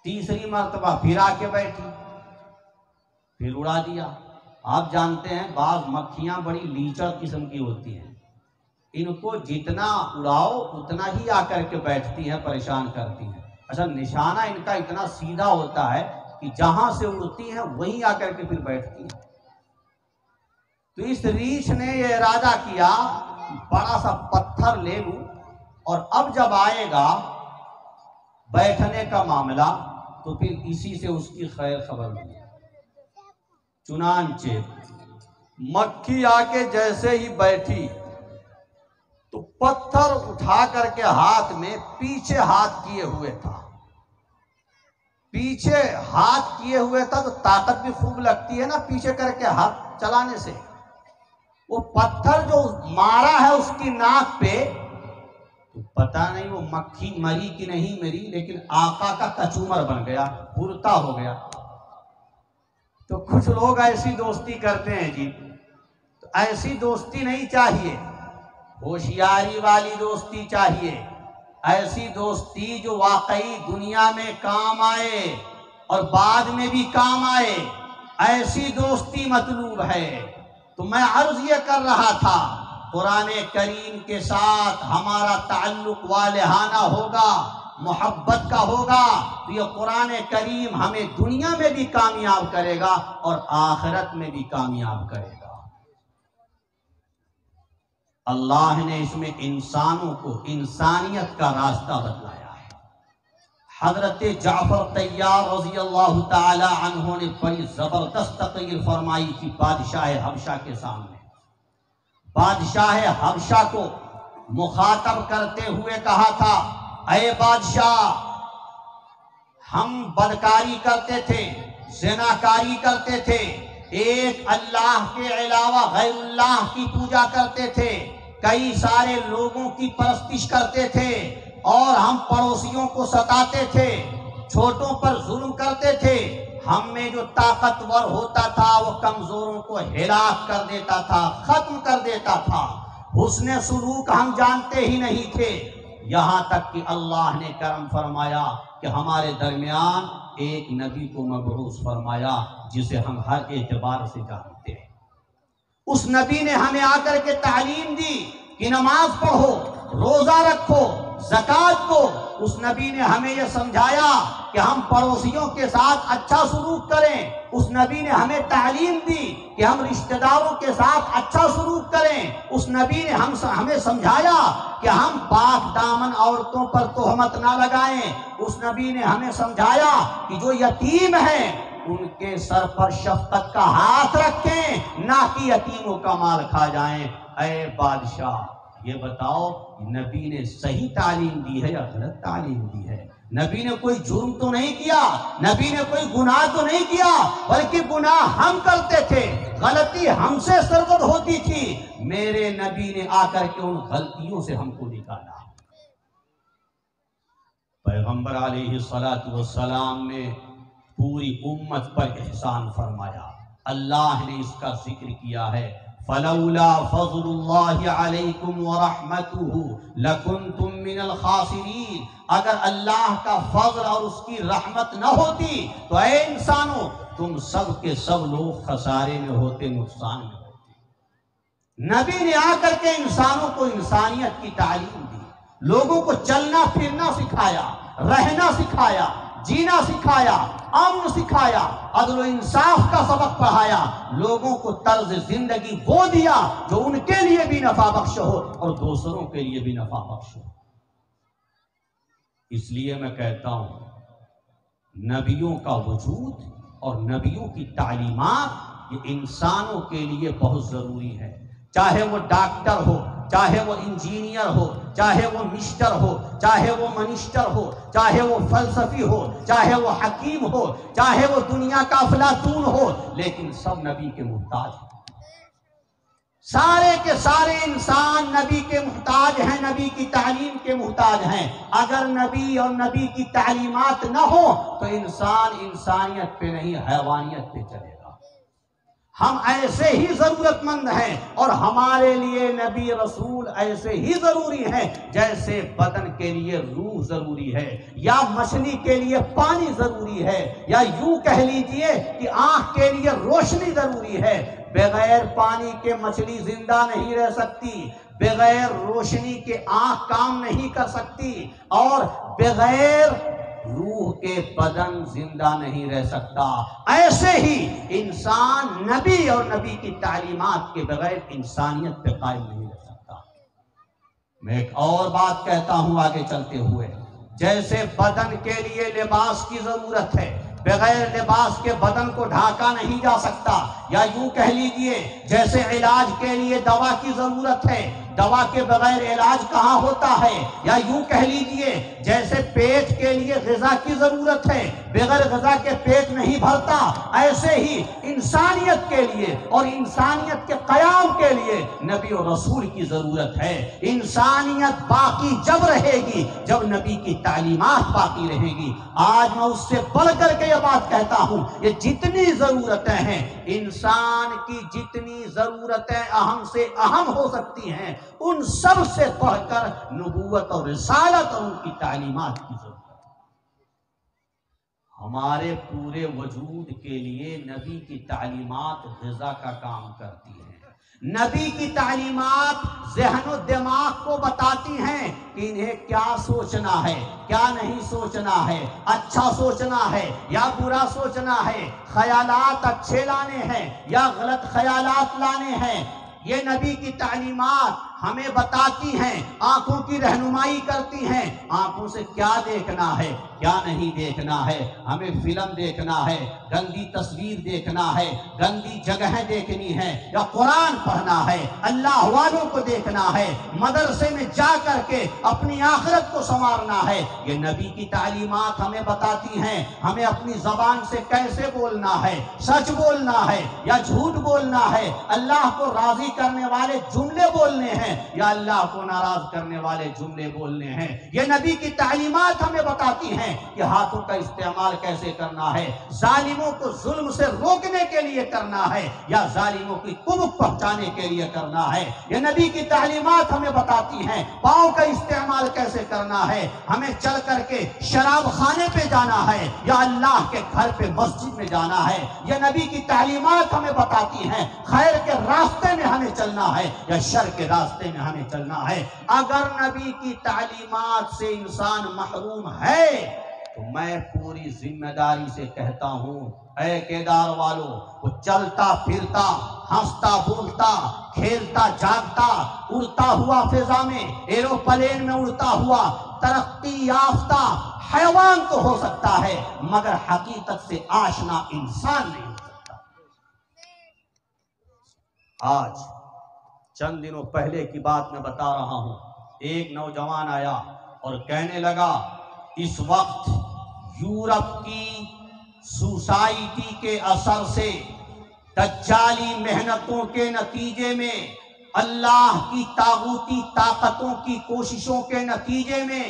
تیسری مرتبہ پھر آ کے بیٹھی, پھر اڑا دیا. آپ جانتے ہیں بعض مکھیاں بڑی لیچر قسم کی ہوتی ہیں, ان کو جتنا اڑاؤ اتنا ہی آ کر کے بیٹھتی ہیں, پریشان کرتی ہیں. اچھا نشانہ ان کا اتنا سیدھا ہوتا ہے کہ جہاں سے اڑتی ہیں وہیں آ کر کے پھر بیٹھتی ہیں. تو اس ریچھ نے یہ ارادہ کیا بڑا سا پتھر لے لوں اور اب جب آئے گا بیٹھنے کا معاملہ تو پھر اسی سے اس کی خیر خبر دوں. چنانچہ مکھی آ کے جیسے ہی بیٹھی تو پتھر اٹھا کر کے ہاتھ میں پیچھے ہاتھ کیے ہوئے تھا. پیچھے ہاتھ کیے ہوئے تھا تو طاقت بھی خوب لگتی ہے نا پیچھے کر کے ہاتھ چلانے سے. وہ پتھر جو مارا ہے اس کی ناک پہ تو پتہ نہیں وہ مکھی مری کہ نہیں مری, لیکن آقا کا کچومر بن گیا, بھرتا ہو گیا. تو کچھ لوگ ایسی دوستی کرتے ہیں جی, تو ایسی دوستی نہیں چاہیے, ہوشیاری والی دوستی چاہیے. ایسی دوستی جو واقعی دنیا میں کام آئے اور بعد میں بھی کام آئے, ایسی دوستی مطلوب ہے. تو میں عرض یہ کر رہا تھا قرآن کریم کے ساتھ ہمارا تعلق والہانہ ہوگا, محبت کا ہوگا تو یہ قرآن کریم ہمیں دنیا میں بھی کامیاب کرے گا اور آخرت میں بھی کامیاب کرے گا. اللہ نے اس میں انسانوں کو انسانیت کا راستہ بتلایا ہے. حضرت جعفر طیار رضی اللہ تعالی عنہ نے بڑی زبردست تقریر فرمائی تھی بادشاہ حبشہ کے سامنے. بادشاہ حبشہ کو مخاطب کرتے ہوئے کہا تھا, اے بادشاہ ہم بدکاری کرتے تھے, زناکاری کرتے تھے, ایک اللہ کے علاوہ غیر اللہ کی پوجا کرتے تھے, کئی سارے لوگوں کی پرستش کرتے تھے, اور ہم پڑوسیوں کو ستاتے تھے, چھوٹوں پر ظلم کرتے تھے. ہم میں جو طاقتور ہوتا تھا وہ کمزوروں کو ہلاک کر دیتا تھا, ختم کر دیتا تھا. حسن سلوک ہم جانتے ہی نہیں تھے, یہاں تک کہ اللہ نے کرم فرمایا کہ ہمارے درمیان ایک نبی کو مبعوث فرمایا جسے ہم ہر اعتبار سے جانتے ہیں. اس نبی نے ہمیں آ کر کے تعلیم دی کہ نماز پڑھو, روزہ رکھو, زکوٰۃ دو. اس نبی نے ہمیں یہ سمجھایا کہ ہم پڑوسیوں کے ساتھ اچھا سلوک کریں. اس نبی نے ہمیں تعلیم دی کہ ہم رشتہ داروں کے ساتھ اچھا سلوک کریں. اس نبی نے ہمیں سمجھایا کہ ہم پاک دامن عورتوں پر تہمت نہ لگائیں. اس نبی نے ہمیں سمجھایا کہ جو یتیم ہیں ان کے سر پر شفقت کا ہاتھ رکھیں, نہ کہ یتیموں کا مال کھا جائیں. اے بادشاہ یہ بتاؤ نبی نے صحیح تعلیم دی ہے یا غلط تعلیم دی ہے؟ نبی نے کوئی جرم تو نہیں کیا, نبی نے کوئی گناہ تو نہیں کیا, بلکہ گناہ ہم کرتے تھے, غلطی ہم سے سرزد ہوتی تھی. میرے نبی نے آ کر کے ان غلطیوں سے ہم کو نکالا. پیغمبر علیہ الصلوۃ والسلام نے پوری امت پر احسان فرمایا. اللہ نے اس کا ذکر کیا ہے, فلولا فضل اللہ علیکم ورحمتہ لکنتم من الخاسرین. اگر اللہ کا فضل اور اس کی رحمت نہ ہوتی تو اے انسانوں تم سب کے سب لوگ خسارے میں ہوتے, نقصان میں ہوتے. نبی نے آ کر کے انسانوں کو انسانیت کی تعلیم دی, لوگوں کو چلنا پھرنا سکھایا, رہنا سکھایا, جینا سکھایا, امن سکھایا, عدل و انصاف کا سبق پڑھایا, لوگوں کو طرز زندگی وہ دیا جو ان کے لیے بھی نفع بخش ہو اور دوسروں کے لیے بھی نفع بخش ہو. اس لیے میں کہتا ہوں نبیوں کا وجود اور نبیوں کی تعلیمات یہ انسانوں کے لیے بہت ضروری ہے. چاہے وہ ڈاکٹر ہو, چاہے وہ انجینئر ہو, چاہے وہ مسٹر ہو, چاہے وہ منسٹر ہو, چاہے وہ فلسفی ہو, چاہے وہ حکیم ہو, چاہے وہ دنیا کا افلاطون ہو, لیکن سب نبی کے محتاج ہیں, سارے کے سارے انسان نبی کے محتاج ہیں، نبی کی تعلیم کے محتاج ہیں۔ اگر نبی اور نبی کی تعلیمات نہ ہو تو انسان انسانیت پہ نہیں حیوانیت پہ چلے گا۔ ہم ایسے ہی ضرورت مند ہیں اور ہمارے لیے نبی رسول ایسے ہی ضروری ہیں جیسے بدن کے لیے روح ضروری ہے، یا مچھلی کے لیے پانی ضروری ہے، یا یوں کہہ لیجئے کہ آنکھ کے لیے روشنی ضروری ہے۔ بغیر پانی کے مچھلی زندہ نہیں رہ سکتی، بغیر روشنی کے آنکھ کام نہیں کر سکتی، اور بغیر روح کے بدن زندہ نہیں رہ سکتا۔ ایسے ہی انسان نبی اور نبی کی تعلیمات کے بغیر انسانیت پہ قائم نہیں رہ سکتا۔ میں ایک اور بات کہتا ہوں آگے چلتے ہوئے، جیسے بدن کے لیے لباس کی ضرورت ہے، بغیر لباس کے بدن کو ڈھانکا نہیں جا سکتا، یا یوں کہہ لیجئے جیسے علاج کے لیے دوا کی ضرورت ہے، دوا کے بغیر علاج کہاں ہوتا ہے، یا یوں کہہ لیجئے جیسے پیٹ کے لیے غذا کی ضرورت ہے، بغیر غذا کے پیٹ نہیں بھرتا، ایسے ہی انسانیت کے لیے اور انسانیت کے قیام کے لیے نبی اور رسول کی ضرورت ہے۔ انسانیت باقی جب رہے گی جب نبی کی تعلیمات باقی رہے گی۔ آج میں اس سے بڑھ کر کے یہ بات کہتا ہوں، یہ جتنی ضرورتیں ہیں، انسان کی جتنی ضرورتیں اہم سے اہم ہو سکتی ہیں، ان سب سے بڑھ کر نبوت اور رسالت اور ان کی تعلیمات کی ضرورت ہے۔ ہمارے پورے وجود کے لیے نبی کی تعلیمات غذا کا کام کرتی ہیں۔ نبی کی تعلیمات ذہن و دماغ کو بتاتی ہیں کہ انہیں کیا سوچنا ہے، کیا نہیں سوچنا ہے، اچھا سوچنا ہے یا برا سوچنا ہے، خیالات اچھے لانے ہیں یا غلط خیالات لانے ہیں۔ یہ نبی کی تعلیمات ہمیں بتاتی ہیں، آنکھوں کی رہنمائی کرتی ہیں، آنکھوں سے کیا دیکھنا ہے، کیا نہیں دیکھنا ہے۔ ہمیں فلم دیکھنا ہے، گندی تصویر دیکھنا ہے، گندی جگہیں دیکھنی ہے، یا قرآن پڑھنا ہے، اللہ والوں کو دیکھنا ہے، مدرسے میں جا کر کے اپنی آخرت کو سنوارنا ہے۔ یہ نبی کی تعلیمات ہمیں بتاتی ہیں ہمیں اپنی زبان سے کیسے بولنا ہے، سچ بولنا ہے یا جھوٹ بولنا ہے، اللہ کو راضی کرنے والے جملے بولنے ہیں یا اللہ کو ناراض کرنے والے جملے بولنے ہیں۔ یہ نبی کی تعلیمات ہمیں بتاتی ہیں کہ ہاتھوں کا استعمال کیسے کرنا ہے، ظالموں کو ظلم سے روکنے کے لیے کرنا ہے یا ظالموں کی کمک پہنچانے کے لیے کرنا ہے۔ یہ نبی کی تعلیمات ہمیں بتاتی ہیں پاؤں کا استعمال کیسے کرنا ہے، ہمیں چل کر کے شراب خانے پہ جانا ہے یا اللہ کے گھر پہ مسجد میں جانا ہے۔ یہ نبی کی تعلیمات ہمیں بتاتی ہیں خیر کے راستے میں ہمیں چلنا ہے یا شر کے راستے میں ہمیں چلنا ہے۔ اگر نبی کی تعلیمات سے انسان محروم ہے تو میں پوری ذمہ داری سے کہتا ہوں، اے کیدار والو، وہ چلتا پھرتا، ہنستا بولتا، کھیلتا جاگتا، اڑتا ہوا فضا میں، ایروپلین میں اڑتا ہوا، ترقی یافتہ حیوان تو ہو سکتا ہے مگر حقیقت سے آشنا انسان نہیں ہو سکتا۔ آج چند دنوں پہلے کی بات میں بتا رہا ہوں، ایک نوجوان آیا اور کہنے لگا اس وقت یورپ کی سوسائٹی کے اثر سے، دجالی محنتوں کے نتیجے میں، اللہ کی طاغوتی طاقتوں کی کوششوں کے نتیجے میں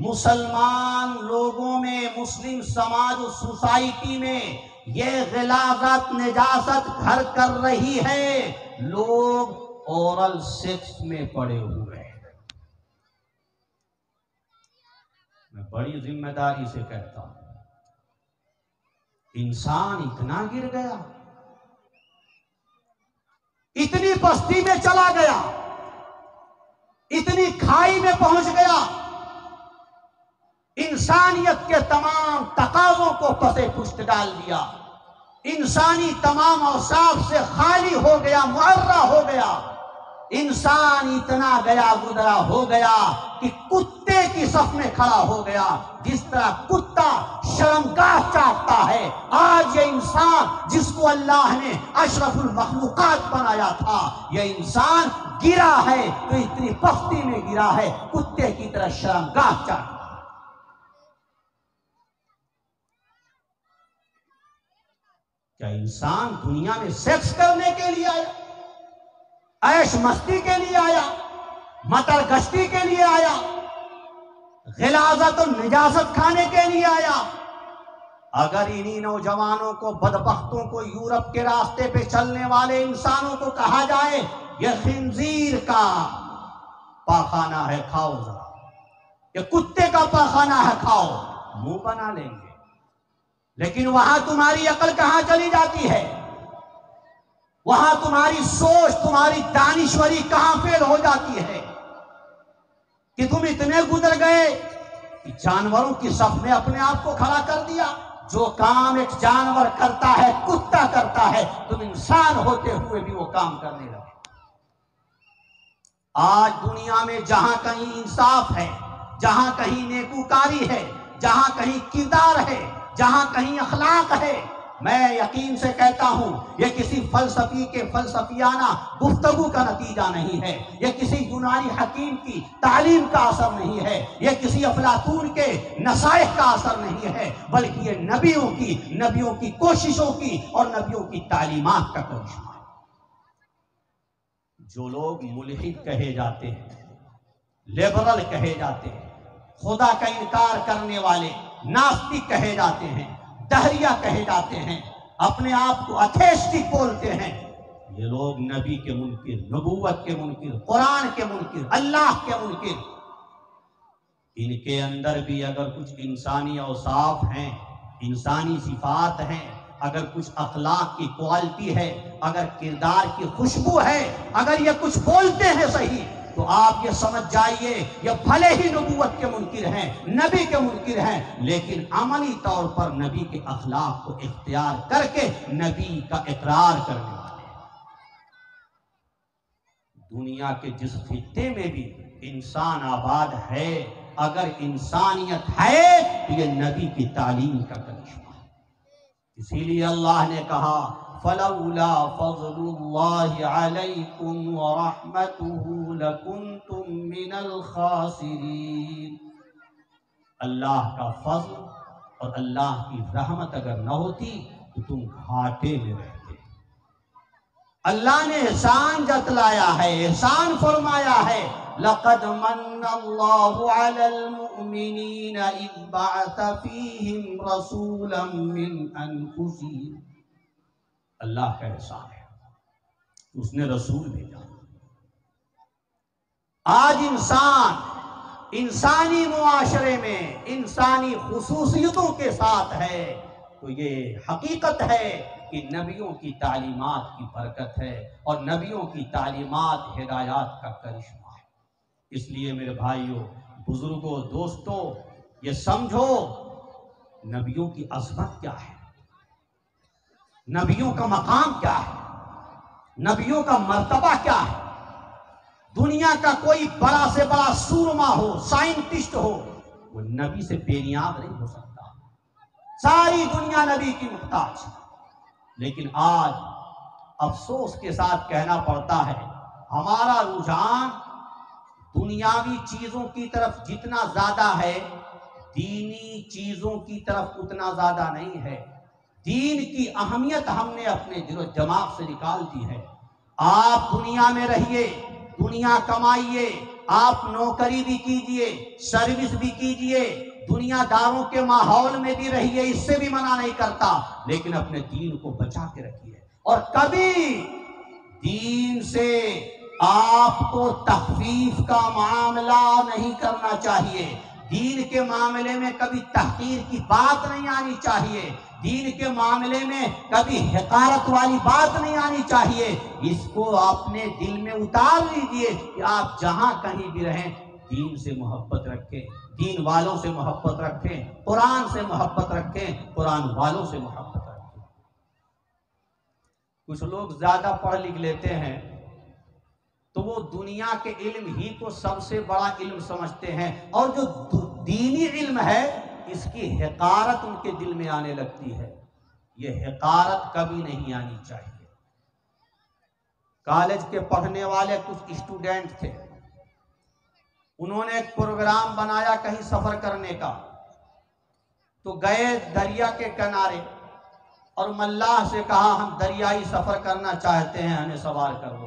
مسلمان لوگوں میں، مسلم سماج و سوسائٹی میں یہ غلاظت نجاست گھر کر رہی ہے، لوگ اورل سیکس میں پڑے ہوئے ہیں۔ میں بڑی ذمہ داری سے کہتا ہوں، انسان اتنا گر گیا، اتنی پستی میں چلا گیا، اتنی کھائی میں پہنچ گیا، انسانیت کے تمام تقاضوں کو پسے پشت ڈال دیا، انسانی تمام اوصاف سے خالی ہو گیا، معرہ ہو گیا۔ انسان اتنا گیا گزرا ہو گیا کہ کتے کی صف میں کھڑا ہو گیا۔ جس طرح کتا شرمگاہ چاہتا ہے، آج یہ انسان جس کو اللہ نے اشرف المخلوقات بنایا تھا، یہ انسان گرا ہے تو اتنی پستی میں گرا ہے، کتے کی طرح شرمگاہ چاہتا ہے۔ کیا انسان دنیا میں سیکس کرنے کے لیے آیا؟ عیش مستی کے لیے آیا، مطر گشتی کے لیے آیا، غلاظت و نجاست کھانے کے لیے آیا؟ اگر انہی نوجوانوں کو، بدبختوں کو، یورپ کے راستے پہ چلنے والے انسانوں کو کہا جائے یہ خنزیر کا پاخانہ ہے، کھاؤ ذرا، یہ کتے کا پاخانہ ہے، کھاؤ، منہ بنا لیں گے۔ لیکن وہاں تمہاری عقل کہاں چلی جاتی ہے؟ وہاں تمہاری سوچ، تمہاری دانشوری کہاں فیل ہو جاتی ہے کہ تم اتنے گزر گئے کہ جانوروں کی صف میں اپنے آپ کو کھڑا کر دیا۔ جو کام ایک جانور کرتا ہے، کتا کرتا ہے، تم انسان ہوتے ہوئے بھی وہ کام کرنے لگے۔ آج دنیا میں جہاں کہیں انصاف ہے، جہاں کہیں نیکوکاری ہے، جہاں کہیں کردار ہے، جہاں کہیں اخلاق ہے، میں یقین سے کہتا ہوں یہ کسی فلسفی کے فلسفیانہ گفتگو کا نتیجہ نہیں ہے، یہ کسی یونانی حکیم کی تعلیم کا اثر نہیں ہے، یہ کسی افلاطون کے نصائح کا اثر نہیں ہے، بلکہ یہ نبیوں کی کوششوں کی اور نبیوں کی تعلیمات کا کرشمہ ہے۔ جو لوگ ملحد کہے جاتے ہیں، لیبرل کہے جاتے ہیں، خدا کا انکار کرنے والے ناستک کہے جاتے ہیں، دہریہ کہے جاتے ہیں، اپنے آپ کو ایتھیسٹک بولتے ہیں، یہ لوگ نبی کے منکر، نبوت کے منکر، قرآن کے منکر، اللہ کے منکر۔ ان کے اندر بھی اگر کچھ انسانی اوصاف ہیں، انسانی صفات ہیں، اگر کچھ اخلاق کی کوالٹی ہے، اگر کردار کی خوشبو ہے، اگر یہ کچھ بولتے ہیں صحیح، تو آپ یہ سمجھ جائیے یہ بھلے ہی نبوت کے منکر ہیں، نبی کے منکر ہیں، لیکن عملی طور پر نبی کے اخلاق کو اختیار کر کے نبی کا اقرار کرنے والے ہیں۔ دنیا کے جس خطے میں بھی انسان آباد ہے، اگر انسانیت ہے تو یہ نبی کی تعلیم کا کرشمہ ہے۔ اسی لیے اللہ نے کہا فَلَوْلَا فَضْلُ اللَّهِ عَلَيْكُمْ وَرَحْمَتُهُ لَكُنْتُمْ مِنَ الْخَاسِرِينَ۔ اللہ کا فضل اور اللہ کی رحمت اگر نہ ہوتی تو تم گھاٹے میں رہتے۔ اللہ نے احسان جتلایا ہے، احسان فرمایا ہے، لَقَدْ مَنَّ اللَّهُ عَلَى الْمُؤْمِنِينَ إِذْ بَعَثَ فِيهِمْ رَسُولًا مِّنْ أَنفُسِهِمْ۔ اللہ کا احسان ہے، اس نے رسول بھیجا۔ آج انسانی معاشرے میں انسانی خصوصیتوں کے ساتھ ہے تو یہ حقیقت ہے کہ نبیوں کی تعلیمات کی برکت ہے اور نبیوں کی تعلیمات ہدایات کا کرشمہ ہے۔ اس لیے میرے بھائیوں، بزرگوں، دوستوں، یہ سمجھو نبیوں کی عظمت کیا ہے، نبیوں کا مقام کیا ہے، نبیوں کا مرتبہ کیا ہے۔ دنیا کا کوئی بڑا سے بڑا سورما ہو، سائنٹسٹ ہو، وہ نبی سے بے نیاز نہیں ہو سکتا۔ ساری دنیا نبی کی محتاج، لیکن آج افسوس کے ساتھ کہنا پڑتا ہے ہمارا رجحان دنیاوی چیزوں کی طرف جتنا زیادہ ہے، دینی چیزوں کی طرف اتنا زیادہ نہیں ہے۔ دین کی اہمیت ہم نے اپنے دل و دماغ سے نکال دی ہے۔ آپ دنیا میں رہیے، دنیا کمائیے، آپ نوکری بھی کیجئے، سروس بھی کیجئے، دنیا داروں کے ماحول میں بھی رہیے، اس سے بھی منع نہیں کرتا، لیکن اپنے دین کو بچا کے رکھیے۔ اور کبھی دین سے آپ کو تخفیف کا معاملہ نہیں کرنا چاہیے، دین کے معاملے میں کبھی تحقیر کی بات نہیں آنی چاہیے، دین کے معاملے میں کبھی حقارت والی بات نہیں آنی چاہیے۔ اس کو اپنے دل میں اتار لیجئے کہ آپ جہاں کہیں بھی رہیں دین سے محبت رکھیں، دین والوں سے محبت رکھیں، قرآن سے محبت رکھیں، قرآن والوں سے محبت رکھیں۔ کچھ لوگ زیادہ پڑھ لکھ لیتے ہیں تو وہ دنیا کے علم ہی کو سب سے بڑا علم سمجھتے ہیں، اور جو دینی علم ہے اس کی حقارت ان کے دل میں آنے لگتی ہے۔ یہ حقارت کبھی نہیں آنی چاہیے۔ کالج کے پڑھنے والے کچھ اسٹوڈنٹ تھے، انہوں نے ایک پروگرام بنایا کہیں سفر کرنے کا، تو گئے دریا کے کنارے اور ملاح سے کہا ہم دریائی سفر کرنا چاہتے ہیں، ہمیں سوار کر دو۔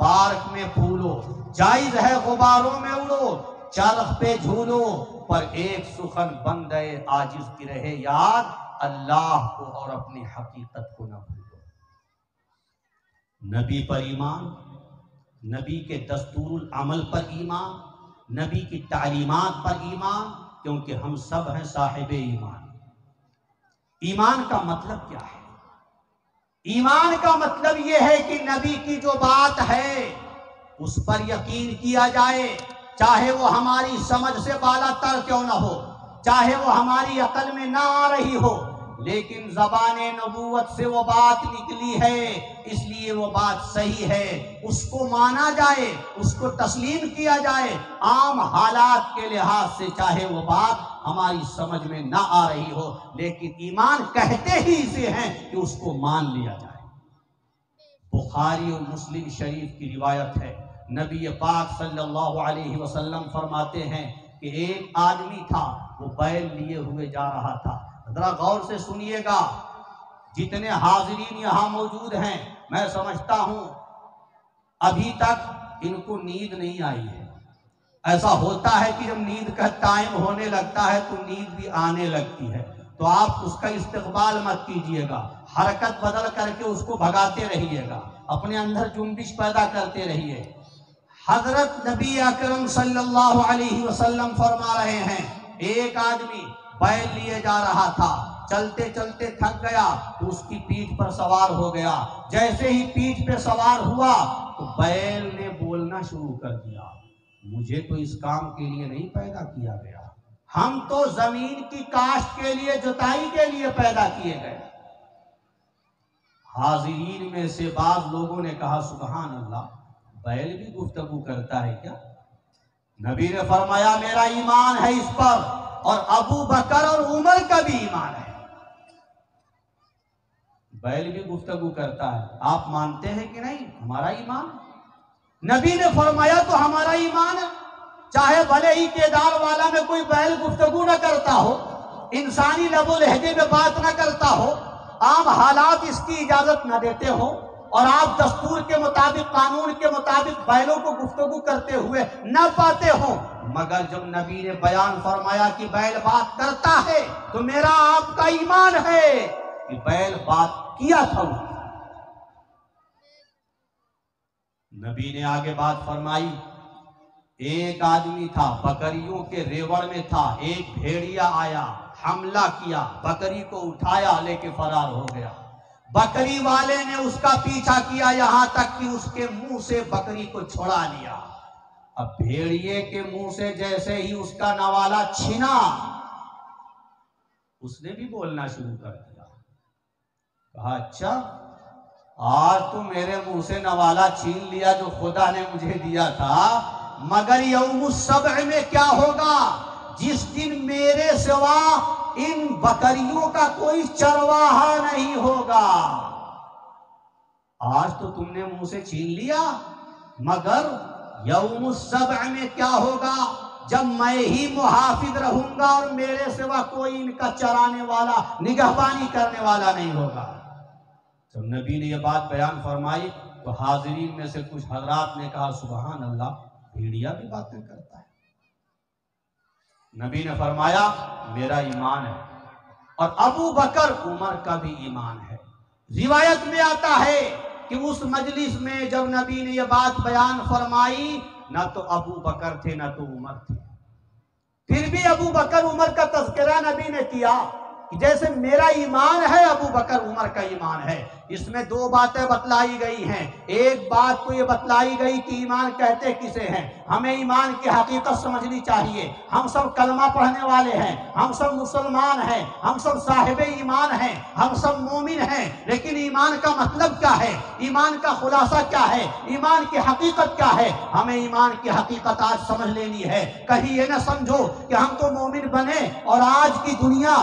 پارک میں پھولو، جائز ہے غباروں میں اڑو، چرخ پہ جھولو، پر ایک سخن بندے عاجز کی رہے یاد، اللہ کو اور اپنی حقیقت کو نہ بھولو۔ نبی پر ایمان، نبی کے دستور العمل پر ایمان، نبی کی تعلیمات پر ایمان، کیونکہ ہم سب ہیں صاحب ایمان۔ ایمان کا مطلب کیا ہے؟ ایمان کا مطلب یہ ہے کہ نبی کی جو بات ہے اس پر یقین کیا جائے، چاہے وہ ہماری سمجھ سے بالا تر کیوں نہ ہو، چاہے وہ ہماری عقل میں نہ آ رہی ہو، لیکن زبان نبوت سے وہ بات نکلی ہے، اس لیے وہ بات صحیح ہے، اس کو مانا جائے، اس کو تسلیم کیا جائے، عام حالات کے لحاظ سے چاہے وہ بات ہماری سمجھ میں نہ آ رہی ہو، لیکن ایمان کہتے ہی اسے ہیں کہ اس کو مان لیا جائے۔ بخاری اور مسلم شریف کی روایت ہے، نبی پاک صلی اللہ علیہ وسلم فرماتے ہیں کہ ایک آدمی تھا، وہ بیل لیے ہوئے جا رہا تھا۔ ذرا غور سے سنیے گا، جتنے حاضرین یہاں موجود ہیں، میں سمجھتا ہوں ابھی تک ان کو نیند نہیں آئی ہے۔ ایسا ہوتا ہے کہ جب نیند کا ٹائم ہونے لگتا ہے تو نیند بھی آنے لگتی ہے، تو آپ اس کا استقبال مت کیجئے گا، حرکت بدل کر کے اس کو بھگاتے رہیے گا، اپنے اندر جنبش پیدا کرتے رہیے۔ حضرت نبی اکرم صلی اللہ علیہ وسلم فرما رہے ہیں، ایک آدمی بیل لیے جا رہا تھا، چلتے چلتے تھک گیا تو اس کی پیٹھ پر سوار ہو گیا، جیسے ہی پیٹھ پہ سوار ہوا تو بیل نے بولنا شروع کر دیا، مجھے تو اس کام کے لیے نہیں پیدا کیا گیا، ہم تو زمین کی کاشت کے لیے، جتائی کے لیے پیدا کیے گئے۔ حاضرین میں سے بعض لوگوں نے کہا سبحان اللہ، بیل بھی گفتگو کرتا ہے کیا؟ نبی نے فرمایا میرا ایمان ہے اس پر، اور ابو بکر اور عمر کا بھی ایمان ہے۔ بیل بھی گفتگو کرتا ہے، آپ مانتے ہیں کہ نہیں؟ ہمارا ایمان ہے۔ نبی نے فرمایا تو ہمارا ایمان ہے، چاہے بھلے ہی کیدار والا میں کوئی بیل گفتگو نہ کرتا ہو، انسانی لب و لہجے میں بات نہ کرتا ہو، عام حالات اس کی اجازت نہ دیتے ہو، اور آپ دستور کے مطابق، قانون کے مطابق بیلوں کو گفتگو کرتے ہوئے نہ پاتے ہوں، مگر جب نبی نے بیان فرمایا کہ بیل بات کرتا ہے تو میرا آپ کا ایمان ہے کہ بیل بات کیا تھا۔ نبی نے آگے بات فرمائی، ایک آدمی تھا، بکریوں کے ریوڑ میں تھا، ایک بھیڑیا آیا، حملہ کیا، بکری کو اٹھایا لے کے فرار ہو گیا۔ بکری والے نے اس کا پیچھا کیا یہاں تک کہ اس کے منہ سے بکری کو چھڑا لیا۔ اب بھیڑیے کے منہ سے جیسے ہی اس کا نوالا چھنا، اس نے بھی بولنا شروع کر دیا، کہا اچھا آج تو میرے منہ سے نوالا چھین لیا جو خدا نے مجھے دیا تھا، مگر یوم السبع میں کیا ہوگا؟ جس دن میرے سوا ان بکریوں کا کوئی چرواہا نہیں ہوگا۔ آج تو تم نے منہ سے چھین لیا، مگر یوم السبع میں کیا ہوگا؟ جب میں ہی محافظ رہوں گا اور میرے سوا کوئی ان کا چرانے والا، نگہبانی کرنے والا نہیں ہوگا۔ جب نبی نے یہ بات بیان فرمائی تو حاضرین میں سے کچھ حضرات نے کہا سبحان اللہ، بھیڑیا بھی باتیں کرتا ہے۔ نبی نے فرمایا میرا ایمان ہے، اور ابو بکر عمر کا بھی ایمان ہے۔ روایت میں آتا ہے کہ اس مجلس میں جب نبی نے یہ بات بیان فرمائی، نہ تو ابو بکر تھے نہ تو عمر تھے، پھر بھی ابو بکر عمر کا تذکرہ نبی نے کیا کہ جیسے میرا ایمان ہے ابو بکر عمر کا ایمان ہے۔ اس میں دو باتیں بتلائی گئی ہیں، ایک بات تو یہ بتلائی گئی کہ ایمان کہتے کسے ہیں، ہمیں ایمان کی حقیقت سمجھنی چاہیے، ہم سب کلمہ پڑھنے والے ہیں، ہم سب مسلمان ہیں، ہم سب صاحب ایمان ہیں، ہم سب مومن ہیں، لیکن ایمان کا مطلب کیا ہے، ایمان کا خلاصہ کیا ہے، ایمان کی حقیقت کیا ہے، ہمیں ایمان کی حقیقت آج سمجھ لینی ہے۔ کہیں یہ نہ سمجھو کہ ہم تو مومن بنے اور آج کی دنیا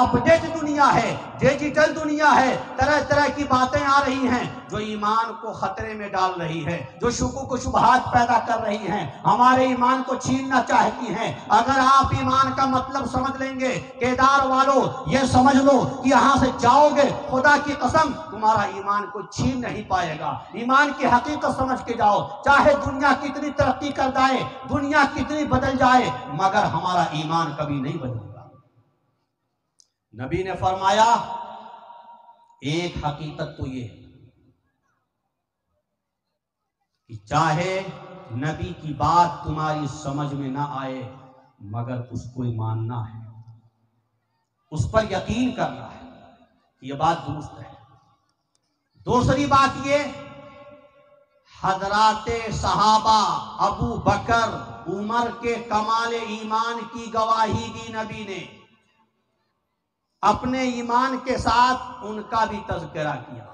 اپڈیٹ دنیا ہے، ڈیجیٹل دنیا ہے، طرح طرح کی باتیں آ رہی ہیں جو ایمان کو خطرے میں ڈال رہی ہے، جو شکوک و شبہات پیدا کر رہی ہیں، ہمارے ایمان کو چھیننا چاہتی ہیں۔ اگر آپ ایمان کا مطلب سمجھ لیں گے، کیدار والوں یہ سمجھ لو کہ یہاں سے جاؤ گے، خدا کی قسم تمہارا ایمان کو چھین نہیں پائے گا۔ ایمان کی حقیقت سمجھ کے جاؤ، چاہے دنیا کتنی ترقی کر جائے، دنیا کتنی بدل جائے، مگر ہمارا ایمان کبھی نہیں بدلے گا۔ نبی نے فرمایا ایک حقیقت تو یہ ہے کہ چاہے نبی کی بات تمہاری سمجھ میں نہ آئے مگر اس کو ماننا ہے، اس پر یقین کرنا ہے کہ یہ بات درست ہے۔ دوسری بات یہ، حضرات صحابہ ابو بکر عمر کے کمال ایمان کی گواہی دی نبی نے، اپنے ایمان کے ساتھ ان کا بھی تذکرہ کیا،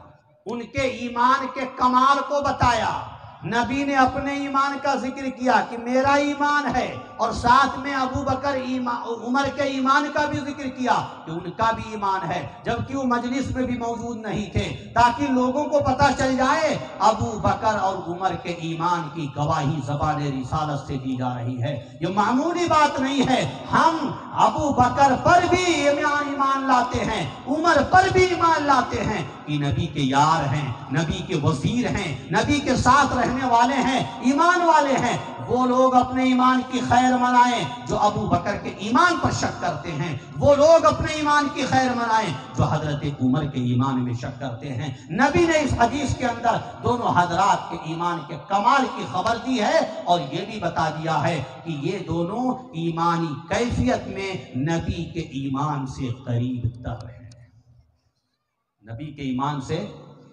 ان کے ایمان کے کمال کو بتایا۔ نبی نے اپنے ایمان کا ذکر کیا کہ میرا ایمان ہے، اور ساتھ میں ابو بکر عمر کے ایمان کا بھی ذکر کیا کہ ان کا بھی ایمان ہے، جبکہ وہ مجلس میں بھی موجود نہیں تھے، تاکہ لوگوں کو پتہ چل جائے ابو بکر اور عمر کے ایمان کی گواہی زبان رسالت سے دی جا رہی ہے۔ یہ معمولی بات نہیں ہے، ہم ابو بکر پر بھی ایمان لاتے ہیں، عمر پر بھی ایمان لاتے ہیں کہ نبی کے یار ہیں، نبی کے وزیر ہیں، نبی کے ساتھ رہنے والے ہیں، ایمان والے ہیں۔ وہ لوگ اپنے ایمان کی خیر منائیں جو ابو بکر کے ایمان پر شک کرتے ہیں، وہ لوگ اپنے ایمان کی خیر منائیں جو حضرت عمر کے ایمان میں شک کرتے ہیں۔ نبی نے اس حدیث کے اندر دونوں حضرات کے ایمان کے کمال کی خبر دی ہے، اور یہ بھی بتا دیا ہے کہ یہ دونوں ایمانی کیفیت میں نبی کے ایمان سے قریب تر ہیں، نبی کے ایمان سے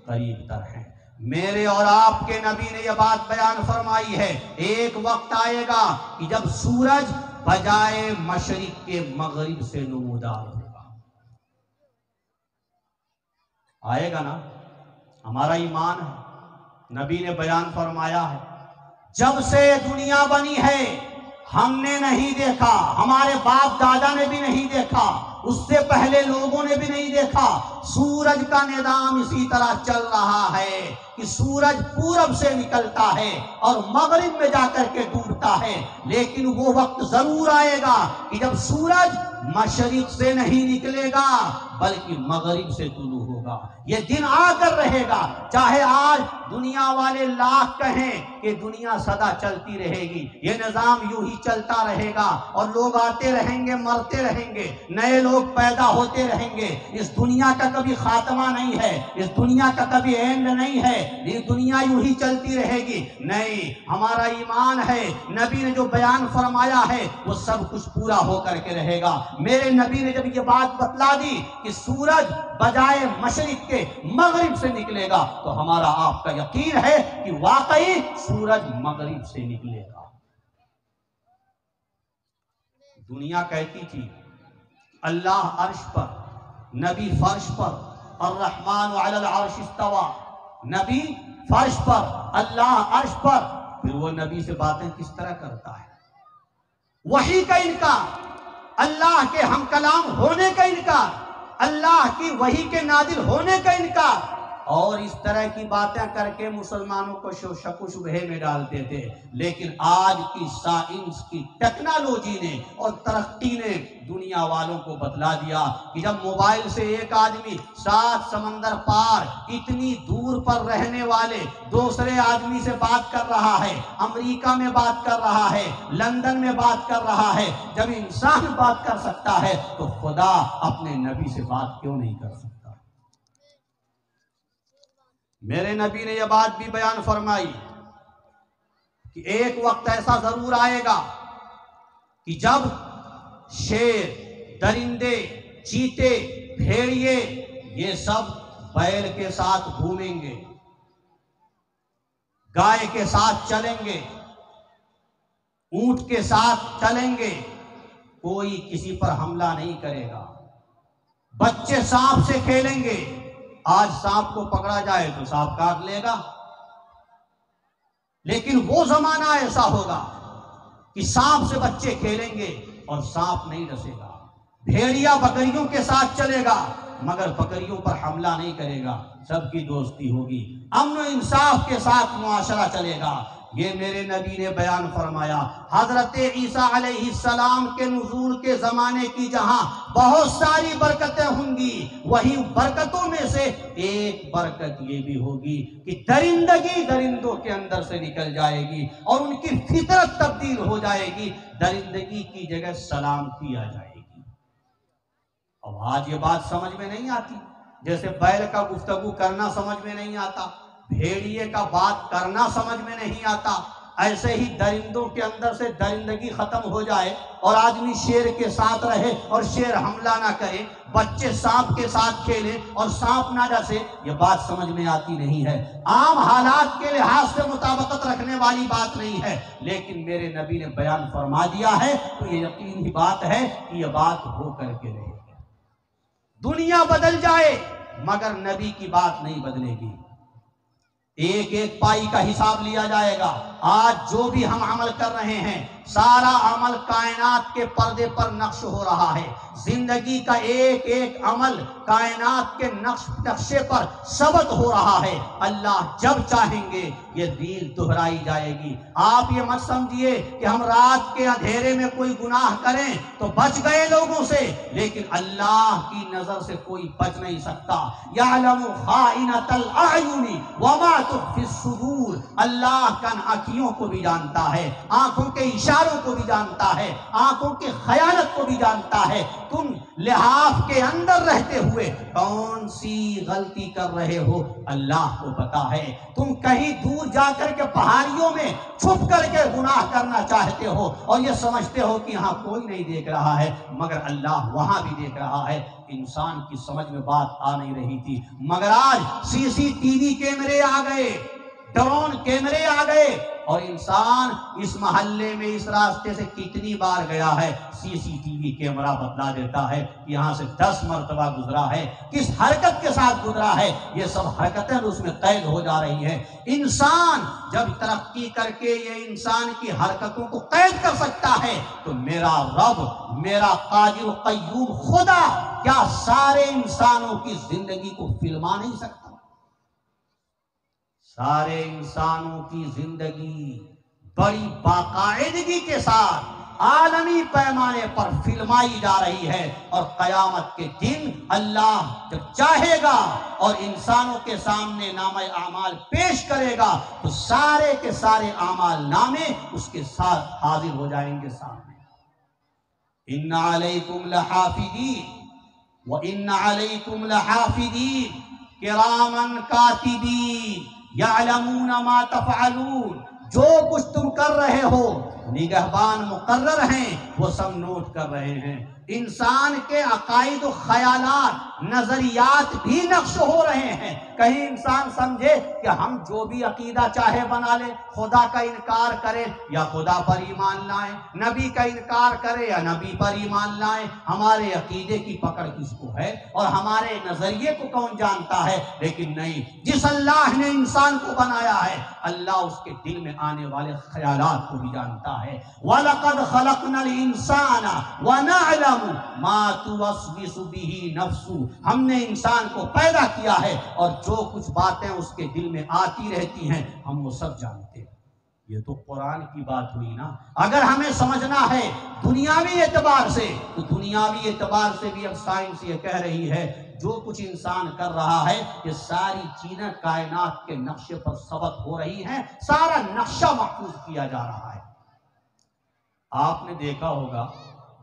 قریب تر ہیں۔ میرے اور آپ کے نبی نے یہ بات بیان فرمائی ہے، ایک وقت آئے گا کہ جب سورج بجائے مشرق کے مغرب سے نمودار ہوگا۔ آئے گا نا، ہمارا ایمان ہے، نبی نے بیان فرمایا ہے، جب سے دنیا بنی ہے ہم نے نہیں دیکھا، ہمارے باپ دادا نے بھی نہیں دیکھا، اس سے پہلے لوگوں نے بھی نہیں دیکھا، سورج کا نظام اسی طرح چل رہا ہے کہ سورج پورب سے نکلتا ہے اور مغرب میں جا کر کے ڈوبتا ہے۔ لیکن وہ وقت ضرور آئے گا کہ جب سورج مشرق سے نہیں نکلے گا بلکہ مغرب سے طلوع ہوگا۔ یہ دن آ کر رہے گا، چاہے آج دنیا والے لاکھ کہیں کہ دنیا سدا چلتی رہے گی، یہ نظام یوں ہی چلتا رہے گا، اور لوگ آتے رہیں گے، مرتے رہیں گے، نئے لوگ پیدا ہوتے رہیں گے۔ اس دنیا کا کبھی خاتمہ نہیں ہے، اس دنیا کا کبھی اینڈ نہیں ہے، یہ دنیا یوں ہی چلتی رہے گی۔ نہیں، ہمارا ایمان ہے، نبی نے جو بیان فرمایا ہے وہ سب کچھ پورا ہو کر کے رہے گا۔ میرے نبی نے جب یہ بات بتلا دی کہ سورج بجائے مشرق کے مغرب سے نکلے گا، تو ہمارا آپ کا یقین ہے کہ واقعی سورج مغرب سے نکلے گا۔ دنیا کہتی تھی اللہ عرش پر، نبی فرش پر، الرحمن علی العرش استوى، نبی فرش پر، اللہ عرش پر۔ پھر وہ نبی سے باتیں کس طرح کرتا ہے؟ وحی کا انکار، اللہ کے ہم کلام ہونے کا انکار، اللہ کی وحی کے نازل ہونے کا انکار، اور اس طرح کی باتیں کر کے مسلمانوں کو شک و شبہے میں ڈالتے تھے۔ لیکن آج کی سائنس کی ٹیکنالوجی نے اور ترقی نے دنیا والوں کو بتلا دیا کہ جب موبائل سے ایک آدمی 7 سمندر پار اتنی دور پر رہنے والے دوسرے آدمی سے بات کر رہا ہے، امریکہ میں بات کر رہا ہے، لندن میں بات کر رہا ہے، جب انسان بات کر سکتا ہے تو خدا اپنے نبی سے بات کیوں نہیں کر سکتا؟ میرے نبی نے یہ بات بھی بیان فرمائی کہ ایک وقت ایسا ضرور آئے گا کہ جب شیر، درندے، چیتے، بھیڑیے یہ سب بیل کے ساتھ گھومیں گے، گائے کے ساتھ چلیں گے، اونٹ کے ساتھ چلیں گے، کوئی کسی پر حملہ نہیں کرے گا، بچے سانپ سے کھیلیں گے۔ آج سانپ کو پکڑا جائے تو سانپ کاٹ لے گا، لیکن وہ زمانہ ایسا ہوگا کہ سانپ سے بچے کھیلیں گے اور سانپ نہیں ڈسے گا، بھیڑیا بکریوں کے ساتھ چلے گا مگر بکریوں پر حملہ نہیں کرے گا، سب کی دوستی ہوگی، امن و انصاف کے ساتھ معاشرہ چلے گا۔ یہ میرے نبی نے بیان فرمایا۔ حضرت عیسیٰ علیہ السلام کے نزول کے زمانے کی جہاں بہت ساری برکتیں ہوں گی، وہی برکتوں میں سے ایک برکت یہ بھی ہوگی کہ درندگی درندوں کے اندر سے نکل جائے گی اور ان کی فطرت تبدیل ہو جائے گی، درندگی کی جگہ سلامتی آ جائے گی۔ اب آج یہ بات سمجھ میں نہیں آتی، جیسے بیل کا گفتگو کرنا سمجھ میں نہیں آتا، بھیڑیے کا بات کرنا سمجھ میں نہیں آتا، ایسے ہی درندوں کے اندر سے درندگی ختم ہو جائے اور آدمی شیر کے ساتھ رہے اور شیر حملہ نہ کرے، بچے سانپ کے ساتھ کھیلیں اور سانپ نہ ڈسے، یہ بات سمجھ میں آتی نہیں ہے، عام حالات کے لحاظ سے مطابقت رکھنے والی بات نہیں ہے، لیکن میرے نبی نے بیان فرما دیا ہے تو یہ یقینی بات ہے کہ یہ بات ہو کر کے رہے گی۔ دنیا بدل جائے مگر نبی کی بات نہیں بدلے گی، ایک ایک پائی کا حساب لیا جائے گا۔ آج جو بھی ہم عمل کر رہے ہیں سارا عمل کائنات کے پردے پر نقش ہو رہا ہے، زندگی کا ایک ایک عمل کائنات کے نقشے پر ثبت ہو رہا ہے، اللہ جب چاہیں گے یہ ریل دہرائی جائے گی۔ آپ یہ مت سمجھیے کہ ہم رات کے اندھیرے میں کوئی گناہ کریں تو بچ گئے لوگوں سے، لیکن اللہ کی نظر سے کوئی بچ نہیں سکتا۔ یعلم خائنۃ الاعین وما تخفی الصدور، اللہ کن آنکھوں کو بھی جانتا ہے، آنکھوں کے اشاروں کو بھی جانتا ہے، آنکھوں کے خیانت کو بھی جانتا ہے، تم لحاف کے اندر رہتے ہوئے کون سی غلطی کر رہے ہو اللہ کو پتا ہے، تم کہیں دور جا کر کے پہاڑیوں میں چھپ کر کے گناہ کرنا چاہتے ہو اور یہ سمجھتے ہو کہ ہاں کوئی نہیں دیکھ رہا ہے مگر اللہ وہاں بھی دیکھ رہا ہے۔ انسان کی سمجھ میں بات آ نہیں رہی تھی مگر آج سی سی ٹی وی کیمرے آ گئے، ڈرون کیمرے آ گئے اور انسان اس محلے میں اس راستے سے کتنی بار گیا ہے سی سی ٹی وی کیمرہ بتلا دیتا ہے یہاں سے 10 مرتبہ گزرا ہے، کس حرکت کے ساتھ گزرا ہے، یہ سب حرکتیں اس میں قید ہو جا رہی ہیں۔ انسان جب ترقی کر کے یہ انسان کی حرکتوں کو قید کر سکتا ہے تو میرا رب، میرا قادر قیوم خدا کیا سارے انسانوں کی زندگی کو فلما نہیں سکتا؟ سارے انسانوں کی زندگی بڑی باقاعدگی کے ساتھ عالمی پیمانے پر فلمائی جا رہی ہے اور قیامت کے دن اللہ جب چاہے گا اور انسانوں کے سامنے نامہ اعمال پیش کرے گا تو سارے کے سارے اعمال نامے اس کے ساتھ حاضر ہو جائیں گے سامنے۔ ان علیکم لحافظین وان علیکم لحافظین کراما کاتبین یعلمون ما تفعلون، جو کچھ تم کر رہے ہو نگہبان مقرر ہیں، وہ سب نوٹ کر رہے ہیں۔ انسان کے عقائد و خیالات، نظریات بھی نقش ہو رہے ہیں۔ کہیں انسان سمجھے کہ ہم جو بھی عقیدہ چاہے بنا لے، خدا کا انکار کرے یا خدا پر ایمان لائیں، نبی کا انکار کرے یا نبی پر ایمان لائیں، ہمارے عقیدے کی پکڑ کس کو ہے اور ہمارے نظریے کو کون جانتا ہے؟ لیکن نہیں، جس اللہ نے انسان کو بنایا ہے اللہ اس کے دل میں آنے والے خیالات کو بھی جانتا ہے۔ وَلَقَدْ خَلَقْنَا الْإِنسَانَ وَنَعْلَمُ مَا تُوَسْوِسُ بِهِ نَفْسُهُ، ہم نے انسان کو پیدا کیا ہے اور جو کچھ باتیں اس کے دل میں آتی رہتی ہیں ہم وہ سب جانتے ہیں۔ یہ تو قرآن کی بات ہوئی نا۔ اگر ہمیں سمجھنا ہے دنیاوی اعتبار سے تو دنیاوی اعتبار سے بھی اب سائنس یہ کہہ رہی ہے جو کچھ انسان کر رہا ہے یہ ساری چیزیں کائنات کے نقشے پر ثبت ہو رہی ہیں، سارا نقشہ محفوظ کیا جا رہا ہے۔ آپ نے دیکھا ہوگا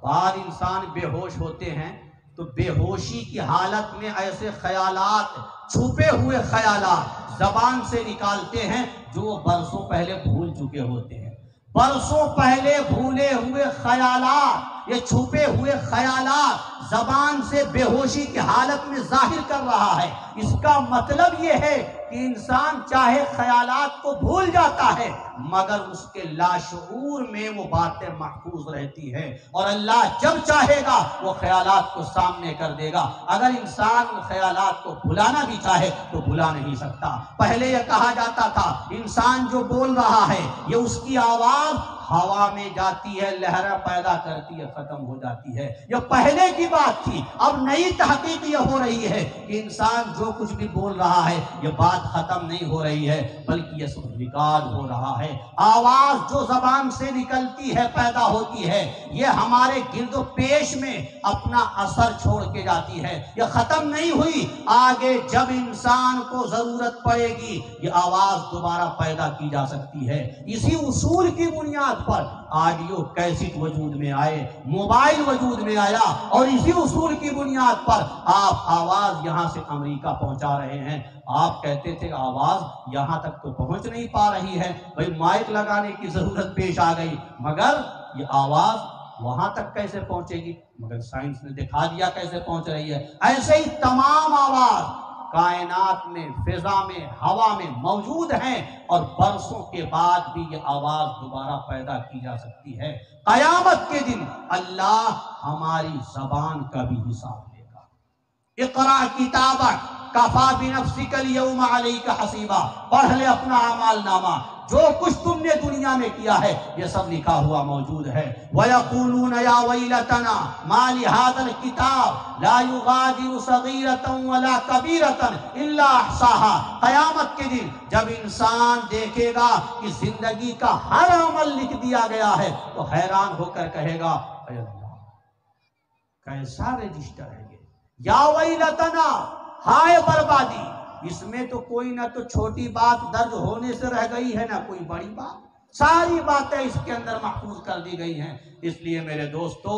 بعض انسان بے ہوش ہوتے ہیں تو بے ہوشی کی حالت میں ایسے خیالات، چھپے ہوئے خیالات زبان سے نکالتے ہیں جو وہ برسوں پہلے بھول چکے ہوتے ہیں۔ برسوں پہلے بھولے ہوئے خیالات، یہ چھپے ہوئے خیالات زبان سے بے ہوشی کی حالت میں ظاہر کر رہا ہے۔ اس کا مطلب یہ ہے کہ انسان چاہے خیالات کو بھول جاتا ہے مگر اس کے لاشعور میں وہ باتیں محفوظ رہتی ہیں اور اللہ جب چاہے گا وہ خیالات کو سامنے کر دے گا۔ اگر انسان ان خیالات کو بھلانا بھی چاہے تو بھلا نہیں سکتا۔ پہلے یہ کہا جاتا تھا انسان جو بول رہا ہے یہ اس کی آواز ہوا میں جاتی ہے، لہریں پیدا کرتی ہے، ختم ہو جاتی ہے۔ یہ پہلے کی بات تھی، اب نئی تحقیق یہ ہو رہی ہے کہ انسان جو کچھ بھی بول رہا ہے یہ بات ختم نہیں ہو رہی ہے، بلکہ یہ سب ریکارڈ ہو رہا ہے۔ آواز جو زبان سے نکلتی ہے، پیدا ہوتی ہے، یہ ہمارے گرد و پیش میں اپنا اثر چھوڑ کے جاتی ہے، یہ ختم نہیں ہوئی۔ آگے جب انسان کو ضرورت پڑے گی یہ آواز دوبارہ پیدا کی جا سکتی ہے۔ اسی اصول کی بنیاد پر آڈیو کیسٹ وجود میں آئے، موبائل وجود میں آیا، اور اسی اصول کی بنیاد پر آپ آواز یہاں سے امریکہ پہنچا رہے ہیں۔ آپ کہتے تھے آواز یہاں تک تو پہنچ نہیں پا رہی ہے، بھئی مائک لگانے کی ضرورت پیش آ گئی، مگر یہ آواز وہاں تک کیسے پہنچے گی؟ مگر سائنس نے دکھا دیا کیسے پہنچ رہی ہے۔ ایسے ہی تمام آواز کائنات میں، فضا میں، ہوا میں موجود ہیں، اور برسوں کے بعد بھی یہ آواز دوبارہ پیدا کی جا سکتی ہے۔ قیامت کے دن اللہ ہماری زبان کا بھی حساب لے گا۔ اقرا کتابک کفا بنفسک اليوم علیک حسیبا، پڑھ لے اپنا اعمال نامہ، جو کچھ تم نے دنیا میں کیا ہے یہ سب لکھا ہوا موجود ہے۔ وَيَقُولُونَ يَا وَيْلَتَنَا مَا لِهَذَا الْكِتَابِ لَا يُغَادِرُ صَغِيرَةً وَلَا كَبِيرَةً إِلَّا أَحْصَاهَا، قیامت کے دن جب انسان دیکھے گا کہ زندگی کا ہر عمل لکھ دیا گیا ہے تو حیران ہو کر کہے گا اے اللہ کیسا رجسٹر ہے یہ، یا ویلتنا، ہائے بربادی، اس میں تو کوئی نہ تو چھوٹی بات درج ہونے سے رہ گئی ہے، نہ کوئی بڑی بات، ساری باتیں اس کے اندر محفوظ کر دی گئی ہیں۔ اس لیے میرے دوستو،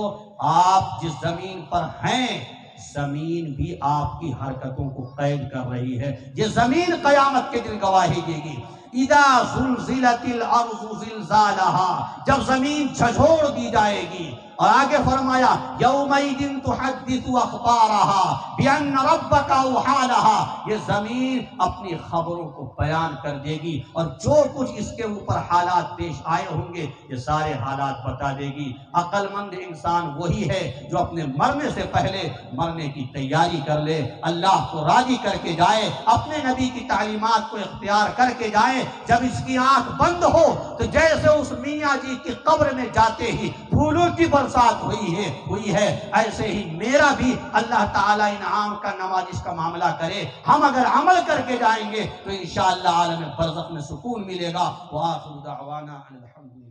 آپ جس زمین پر ہیں زمین بھی آپ کی حرکتوں کو قید کر رہی ہے، یہ زمین قیامت کے دن گواہی دے گی۔ اذا زلزلت الارض زلزالها، جب زمین جھنجھوڑ دی جائے گی، اور آگے فرمایا یومئذ تحدث اخبارها بان ربک اوحی لها، یہ زمین اپنی خبروں کو بیان کر دے گی، اور جو کچھ اس کے اوپر حالات پیش آئے ہوں گے یہ سارے حالات بتا دے گی۔ عقل مند انسان وہی ہے جو اپنے مرنے سے پہلے مرنے کی تیاری کر لے، اللہ کو راضی کر کے جائے، اپنے نبی کی تعلیمات کو اختیار کر کے جائے۔ جب اس کی آنکھ بند ہو تو جیسے اس میاں جی کی قبر میں جاتے ہی پھولوں کی برسات ہوئی ہے، ایسے ہی میرا بھی اللہ تعالیٰ انعام کا نوازش کا معاملہ کرے۔ ہم اگر عمل کر کے جائیں گے تو انشاءاللہ عالم برزخ میں سکون ملے گا۔ وآخر دعوانا الحمد